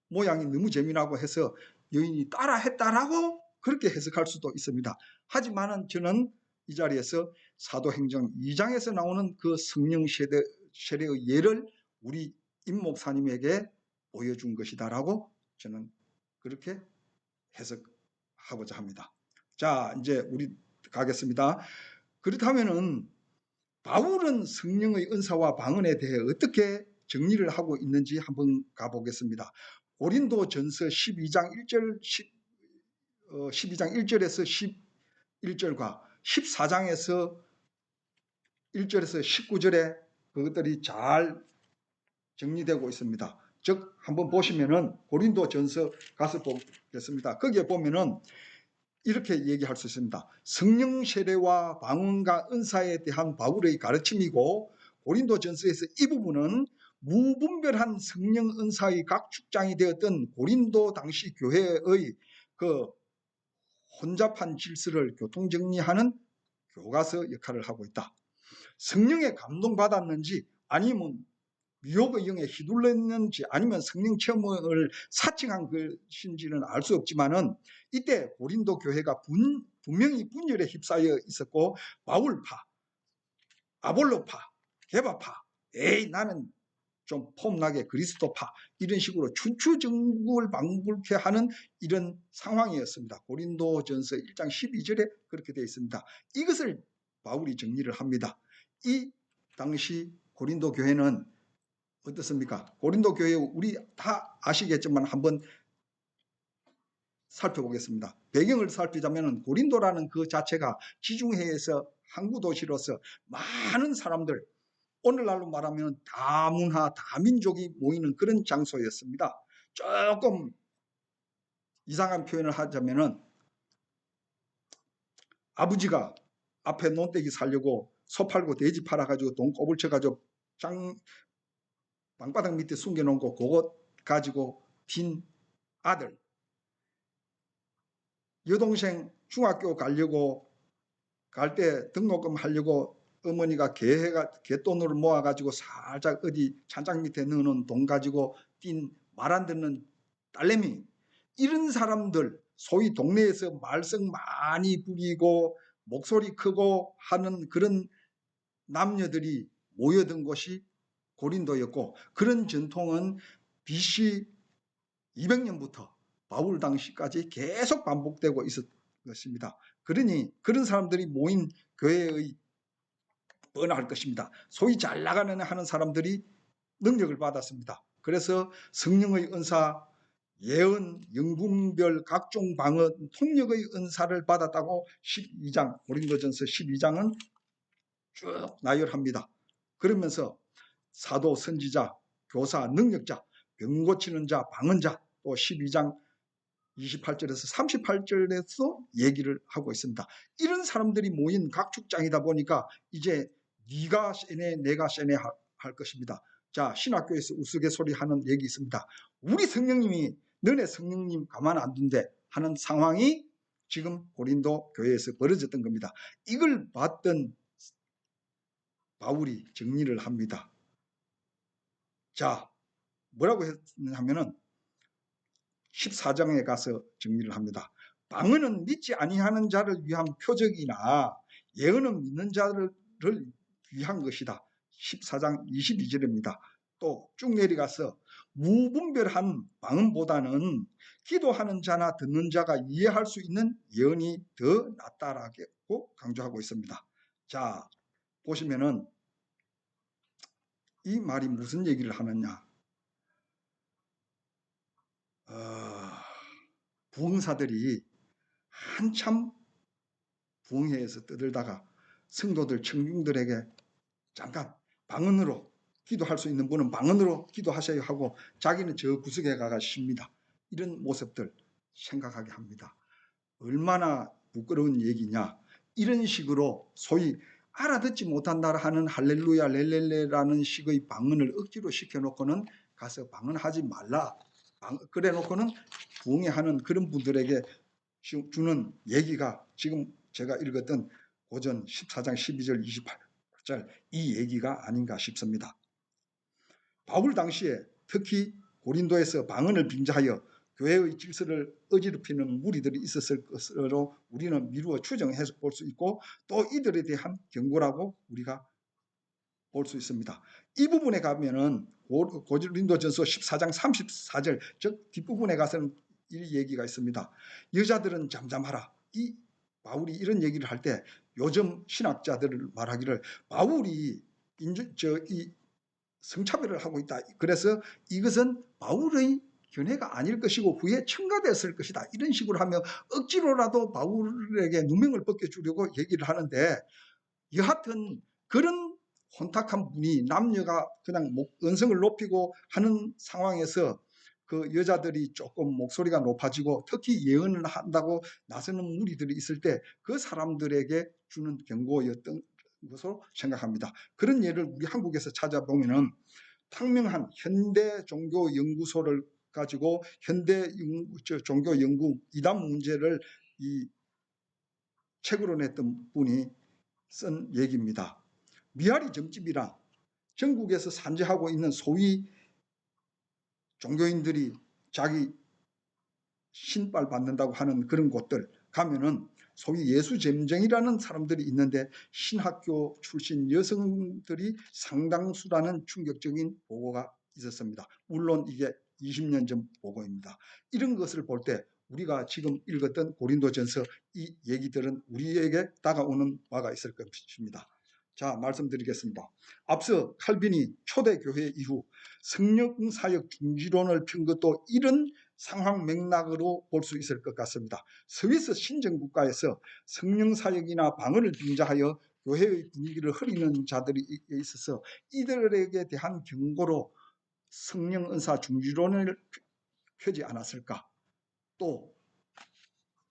모양이 너무 재미나고 해서 여인이 따라 했다라고 그렇게 해석할 수도 있습니다. 하지만은 저는 이 자리에서 사도행전 2장에서 나오는 그 성령 세례의 예를 우리 임 목사님에게 보여준 것이다라고 저는 그렇게 해석하고자 합니다. 자, 이제 우리 가겠습니다. 그렇다면은 바울은 성령의 은사와 방언에 대해 어떻게 정리를 하고 있는지 한번 가보겠습니다. 고린도전서 12장 1절에서 11절과 14장에서 1절에서 19절에 그것들이 잘 정리되고 있습니다. 즉 한번 보시면은 고린도전서 가서 보겠습니다. 거기에 보면은 이렇게 얘기할 수 있습니다. 성령 세례와 방언과 은사에 대한 바울의 가르침이고, 고린도전서에서 이 부분은 무분별한 성령 은사의 각 축장이 되었던 고린도 당시 교회의 그 혼잡한 질서를 교통정리하는 교과서 역할을 하고 있다. 성령에 감동받았는지 아니면 미혹의 영에 휘둘렸는지 아니면 성령 체험을 사칭한 것인지는 알 수 없지만은 이때 고린도 교회가 분명히 분열에 휩싸여 있었고 바울파, 아볼로파, 게바파, 에이 나는 좀 폼나게 그리스도파 이런 식으로 춘추전국을 방불케 하는 이런 상황이었습니다. 고린도전서 1장 12절에 그렇게 되어 있습니다. 이것을 바울이 정리를 합니다. 이 당시 고린도 교회는 어떻습니까? 고린도 교회 우리 다 아시겠지만 한번 살펴보겠습니다. 배경을 살피자면 고린도라는 그 자체가 지중해에서 항구 도시로서 많은 사람들, 오늘날로 말하면 다문화, 다민족이 모이는 그런 장소였습니다. 조금 이상한 표현을 하자면은 아버지가 앞에 논대기 살려고 소 팔고 돼지 팔아가지고 돈 꼬불쳐가지고 방바닥 밑에 숨겨놓은 거 그것 가지고 빈 아들, 여동생 중학교 가려고 갈 때 등록금 하려고 어머니가 개돈으로 모아가지고 살짝 어디 찬장 밑에 넣어놓은 돈 가지고 뛴 말 안 듣는 딸내미, 이런 사람들, 소위 동네에서 말썽 많이 부리고 목소리 크고 하는 그런 남녀들이 모여든 곳이 고린도였고, 그런 전통은 BC 200년부터 바울 당시까지 계속 반복되고 있었던 것입니다. 그러니 그런 사람들이 모인 교회의 뻔할 것입니다. 소위 잘 나가는 하는 사람들이 능력을 받았습니다. 그래서 성령의 은사, 예언, 영분별, 각종 방언, 통역의 은사를 받았다고 12장, 고린도전서 12장은 쭉 나열합니다. 그러면서 사도, 선지자, 교사, 능력자, 병 고치는 자, 방언자, 또 12장 28절에서 38절에서 얘기를 하고 있습니다. 이런 사람들이 모인 각축장이다 보니까 이제 네가 세네 내가 세네 할 것입니다. 자, 신학교에서 우스갯소리 하는 얘기 있습니다. 우리 성령님이 너네 성령님 가만 안 둔대 하는 상황이 지금 고린도 교회에서 벌어졌던 겁니다. 이걸 봤던 바울이 정리를 합니다. 자, 뭐라고 했냐면은 14장에 가서 정리를 합니다. 방언은 믿지 아니하는 자를 위한 표적이나 예언은 믿는 자를 위한 것이다. 14장 22절입니다. 또 쭉 내려가서 무분별한 방언보다는 기도하는 자나 듣는 자가 이해할 수 있는 예언이 더 낫다라고 강조하고 있습니다. 자, 보시면은 이 말이 무슨 얘기를 하느냐. 부흥사들이 한참 부흥회에서 떠들다가 성도들, 청중들에게 잠깐 방언으로 기도할 수 있는 분은 방언으로 기도하셔야 하고 자기는 저 구석에 가가 쉽니다. 이런 모습들 생각하게 합니다. 얼마나 부끄러운 얘기냐. 이런 식으로 소위 알아듣지 못한다 하는 할렐루야 렐렐레라는 식의 방언을 억지로 시켜놓고는 가서 방언하지 말라. 그래 놓고는 부흥회하는 그런 분들에게 주는 얘기가 지금 제가 읽었던 고전 14장 12절 28절 이 얘기가 아닌가 싶습니다. 바울 당시에 특히 고린도에서 방언을 빙자하여 교회의 질서를 어지럽히는 무리들이 있었을 것으로 우리는 미루어 추정해 볼 수 있고 또 이들에 대한 경고라고 우리가 볼 수 있습니다. 이 부분에 가면은 고린도전서 14장 34절 즉 뒷부분에 가서는 이 얘기가 있습니다. 여자들은 잠잠하라. 이 바울이 이런 얘기를 할 때 요즘 신학자들을 말하기를 바울이 이 성차별을 하고 있다. 그래서 이것은 바울의 견해가 아닐 것이고 후에 첨가됐을 것이다. 이런 식으로 하며 억지로라도 바울에게 누명을 벗겨주려고 얘기를 하는데 여하튼 그런 혼탁한 분이 남녀가 그냥 언성을 높이고 하는 상황에서 그 여자들이 조금 목소리가 높아지고 특히 예언을 한다고 나서는 무리들이 있을 때 그 사람들에게 주는 경고였던 것으로 생각합니다. 그런 예를 우리 한국에서 찾아보면은 탕명한 현대 종교 연구소를 가지고 현대 종교 연구 이단 문제를 이 책으로 냈던 분이 쓴 얘기입니다. 미아리 점집이라 전국에서 산재하고 있는 소위 종교인들이 자기 신발 받는다고 하는 그런 곳들 가면은 소위 예수잼정이라는 사람들이 있는데 신학교 출신 여성들이 상당수라는 충격적인 보고가 있었습니다. 물론 이게 20년 전 보고입니다. 이런 것을 볼 때 우리가 지금 읽었던 고린도전서 이 얘기들은 우리에게 다가오는 바가 있을 것입니다. 자, 말씀드리겠습니다. 앞서 칼빈이 초대교회 이후 성령사역 중지론을 핀 것도 이런 상황 맥락으로 볼 수 있을 것 같습니다. 스위스 신정국가에서 성령사역이나 방언을 빙자하여 교회의 분위기를 흐리는 자들이 있어서 이들에게 대한 경고로 성령 은사 중지론을 펴지 않았을까. 또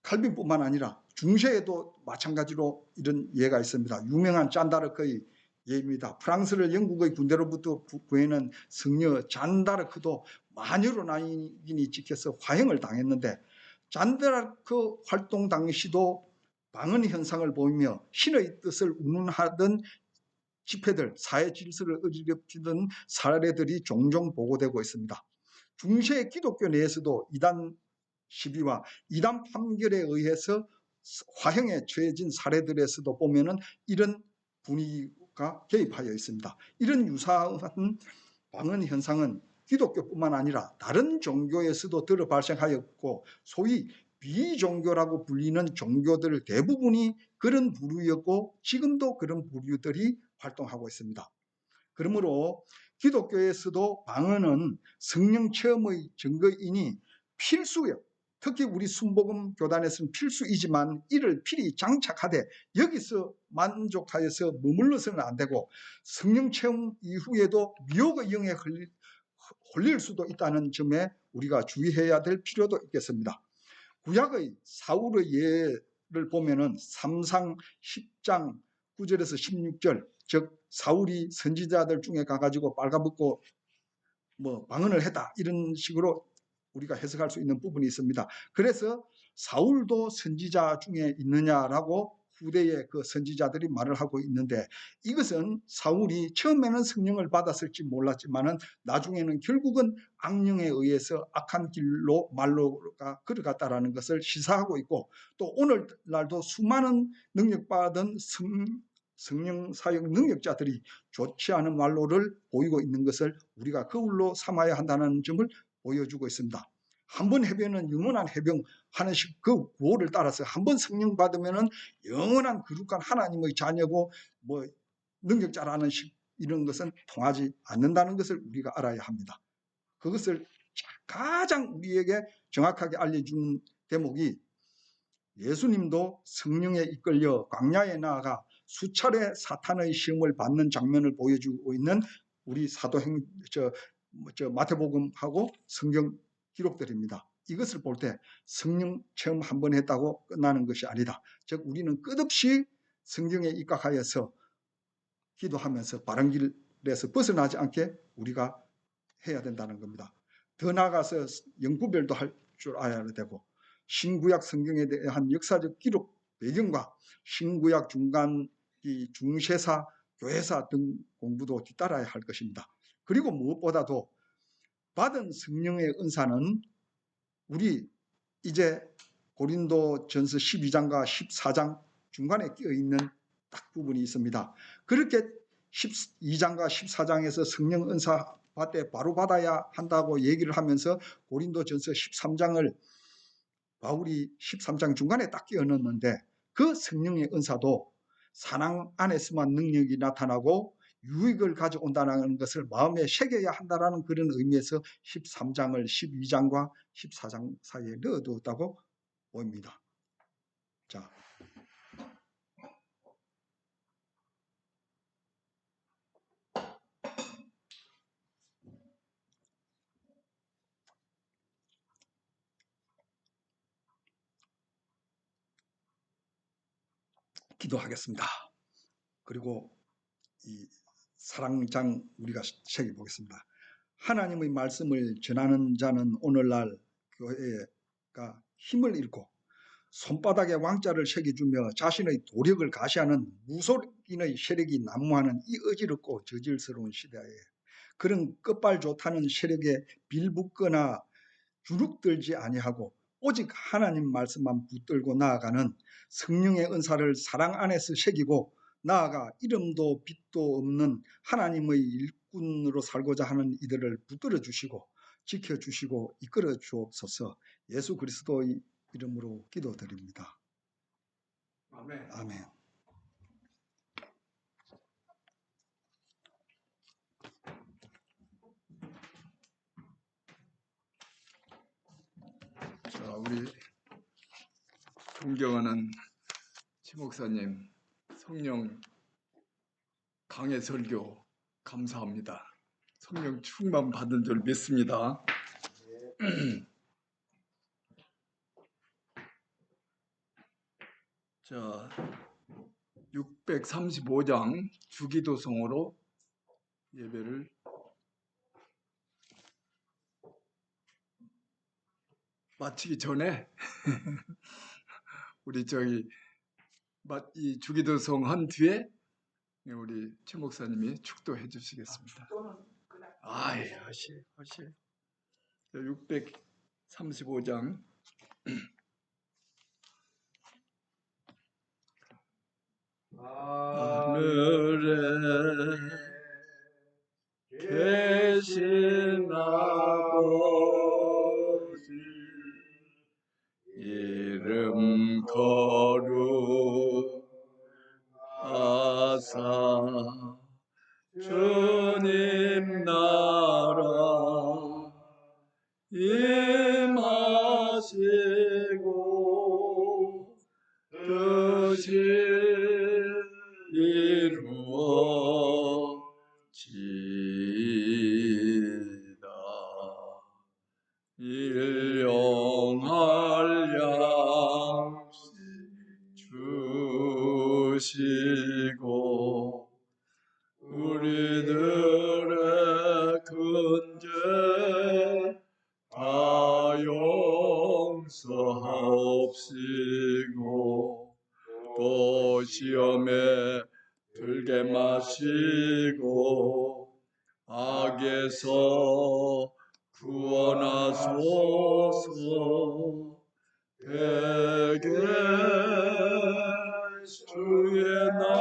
칼빈뿐만 아니라 중세에도 마찬가지로 이런 예가 있습니다. 유명한 잔다르크의 예입니다. 프랑스를 영국의 군대로부터 구해낸 성녀 잔다르크도 마녀로 나인이 찍혀서 화형을 당했는데 잔다르크 활동 당시도 방언 현상을 보이며 신의 뜻을 운운하던 집회들, 사회 질서를 어지럽히던 사례들이 종종 보고되고 있습니다. 중세 기독교 내에서도 이단 시비와 이단 판결에 의해서 화형에 처해진 사례들에서도 보면은 이런 분위기가 개입하여 있습니다. 이런 유사한 방언 현상은 기독교뿐만 아니라 다른 종교에서도 들어 발생하였고 소위 비종교라고 불리는 종교들 대부분이 그런 부류였고 지금도 그런 부류들이 활동하고 있습니다. 그러므로 기독교에서도 방언은 성령 체험의 증거이니 필수요. 특히 우리 순복음 교단에서는 필수이지만 이를 필히 장착하되 여기서 만족하여서 머물러서는 안 되고 성령 체험 이후에도 미혹의 영에 홀릴 수도 있다는 점에 우리가 주의해야 될 필요도 있겠습니다. 구약의 사울의 예를 보면은 3상 10장 9절에서 16절, 즉 사울이 선지자들 중에 가가지고 빨가벗고 뭐 방언을 했다 이런 식으로 우리가 해석할 수 있는 부분이 있습니다. 그래서 사울도 선지자 중에 있느냐라고 후대의 그 선지자들이 말을 하고 있는데 이것은 사울이 처음에는 성령을 받았을지 몰랐지만은 나중에는 결국은 악령에 의해서 악한 길로 말로가 걸어갔다라는 것을 시사하고 있고 또 오늘날도 수많은 능력받은 성령 사역 능력자들이 좋지 않은 말로를 보이고 있는 것을 우리가 거울로 삼아야 한다는 점을 보여주고 있습니다. 한 번 해변은 영원한 해변 하는 식 그 구호를 따라서 한 번 성령 받으면은 영원한 거룩한 하나님의 자녀고 뭐 능력자라는 식 이런 것은 통하지 않는다는 것을 우리가 알아야 합니다. 그것을 가장 우리에게 정확하게 알려주는 대목이 예수님도 성령에 이끌려 광야에 나아가 수차례 사탄의 시험을 받는 장면을 보여주고 있는 우리 마태복음하고 성경 기록들입니다. 이것을 볼 때 성령 체험 한 번 했다고 끝나는 것이 아니다. 즉 우리는 끝없이 성경에 입각하여서 기도하면서 바른 길에서 벗어나지 않게 우리가 해야 된다는 겁니다. 더 나아가서 영구별도 할 줄 알아야 되고 신구약 성경에 대한 역사적 기록 배경과 신구약 중간 이 중세사, 교회사 등 공부도 뒤따라야 할 것입니다. 그리고 무엇보다도 받은 성령의 은사는 우리 이제 고린도전서 12장과 14장 중간에 끼어있는 딱 부분이 있습니다. 그렇게 12장과 14장에서 성령 은사 받되 바로 받아야 한다고 얘기를 하면서 고린도전서 13장을 바울이 13장 중간에 딱 끼워 넣었는데 그 성령의 은사도 사랑 안에서만 능력이 나타나고 유익을 가져온다는 것을 마음에 새겨야 한다는 그런 의미에서 13장을 12장과 14장 사이에 넣어두었다고 보입니다. 자, 기도하겠습니다. 그리고 이 사랑장 우리가 새겨보겠습니다. 하나님의 말씀을 전하는 자는 오늘날 교회가 힘을 잃고 손바닥에 왕자를 새겨주며 자신의 도력을 가시하는 무속인의 세력이 난무하는 이 어지럽고 저질스러운 시대에 그런 끝발 좋다는 세력에 빌붙거나 주눅들지 아니하고 오직 하나님 말씀만 붙들고 나아가는 성령의 은사를 사랑 안에서 새기고 나아가 이름도 빛도 없는 하나님의 일꾼으로 살고자 하는 이들을 붙들어 주시고 지켜주시고 이끌어 주옵소서. 예수 그리스도의 이름으로 기도드립니다. 아멘. 아멘. 자, 우리 존경하는 최 목사님 성령 강해 설교 감사합니다. 성령 충만 받은 줄 믿습니다. 자, 635장 주기도성으로 예배를 마치기 전에 우리 이 주기도성 한 뒤에 우리 최 목사님이 축도해 주시겠습니다. 예, 하시. 635장 하늘에 계신 아버지 이름 거룩하사 주님 나라 임하시고 뜻이 이루어지다. 일용할 양식 주시고 우리들의 근죄 다 용서하옵시고 또 시험에 들게 마시고 악에서 구원하소서. 대개 주의 나라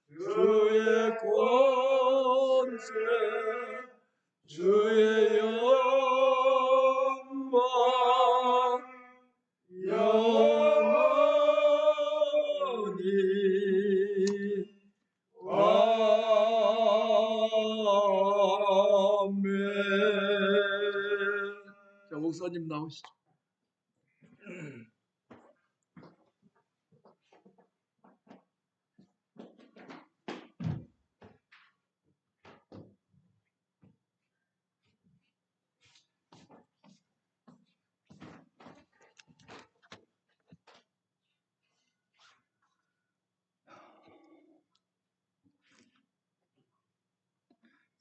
주의 권세 주의 영광 영원히 아멘. 자, 목사님 나오시죠.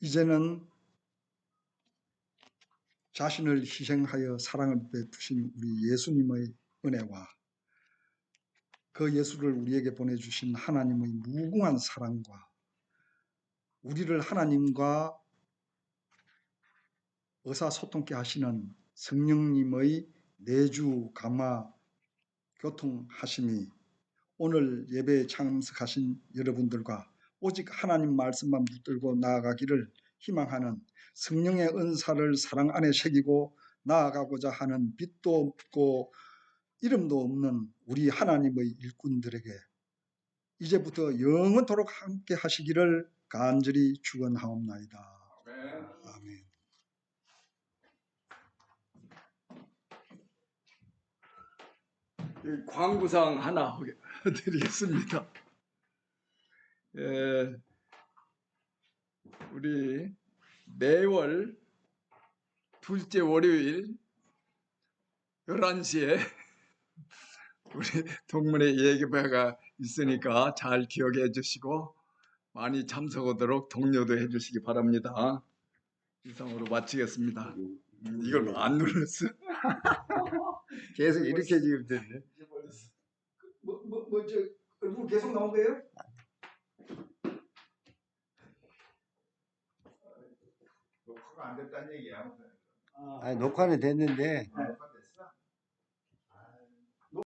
이제는 자신을 희생하여 사랑을 베푸신 우리 예수님의 은혜와 그 예수를 우리에게 보내주신 하나님의 무궁한 사랑과 우리를 하나님과 의사소통케 하시는 성령님의 내주 감화 교통하심이 오늘 예배에 참석하신 여러분들과 오직 하나님 말씀만 붙들고 나아가기를 희망하는 성령의 은사를 사랑 안에 새기고 나아가고자 하는 빛도 없고 이름도 없는 우리 하나님의 일꾼들에게 이제부터 영원토록 함께 하시기를 간절히 축원하옵나이다. 아멘. 광고상 하나 드리겠습니다. 우리 매월 둘째 월요일 11시에 우리 동문회 예배가 있으니까 잘 기억해 주시고 많이 참석하도록 독려도 해 주시기 바랍니다. 이상으로 마치겠습니다. 이걸 안 눌렀어. 계속 이렇게 지금 됐네. 뭐저 얼굴 계속 나온 거예요? 녹화가 안 됐다는 얘기야. 아니 녹화는 됐는데 네.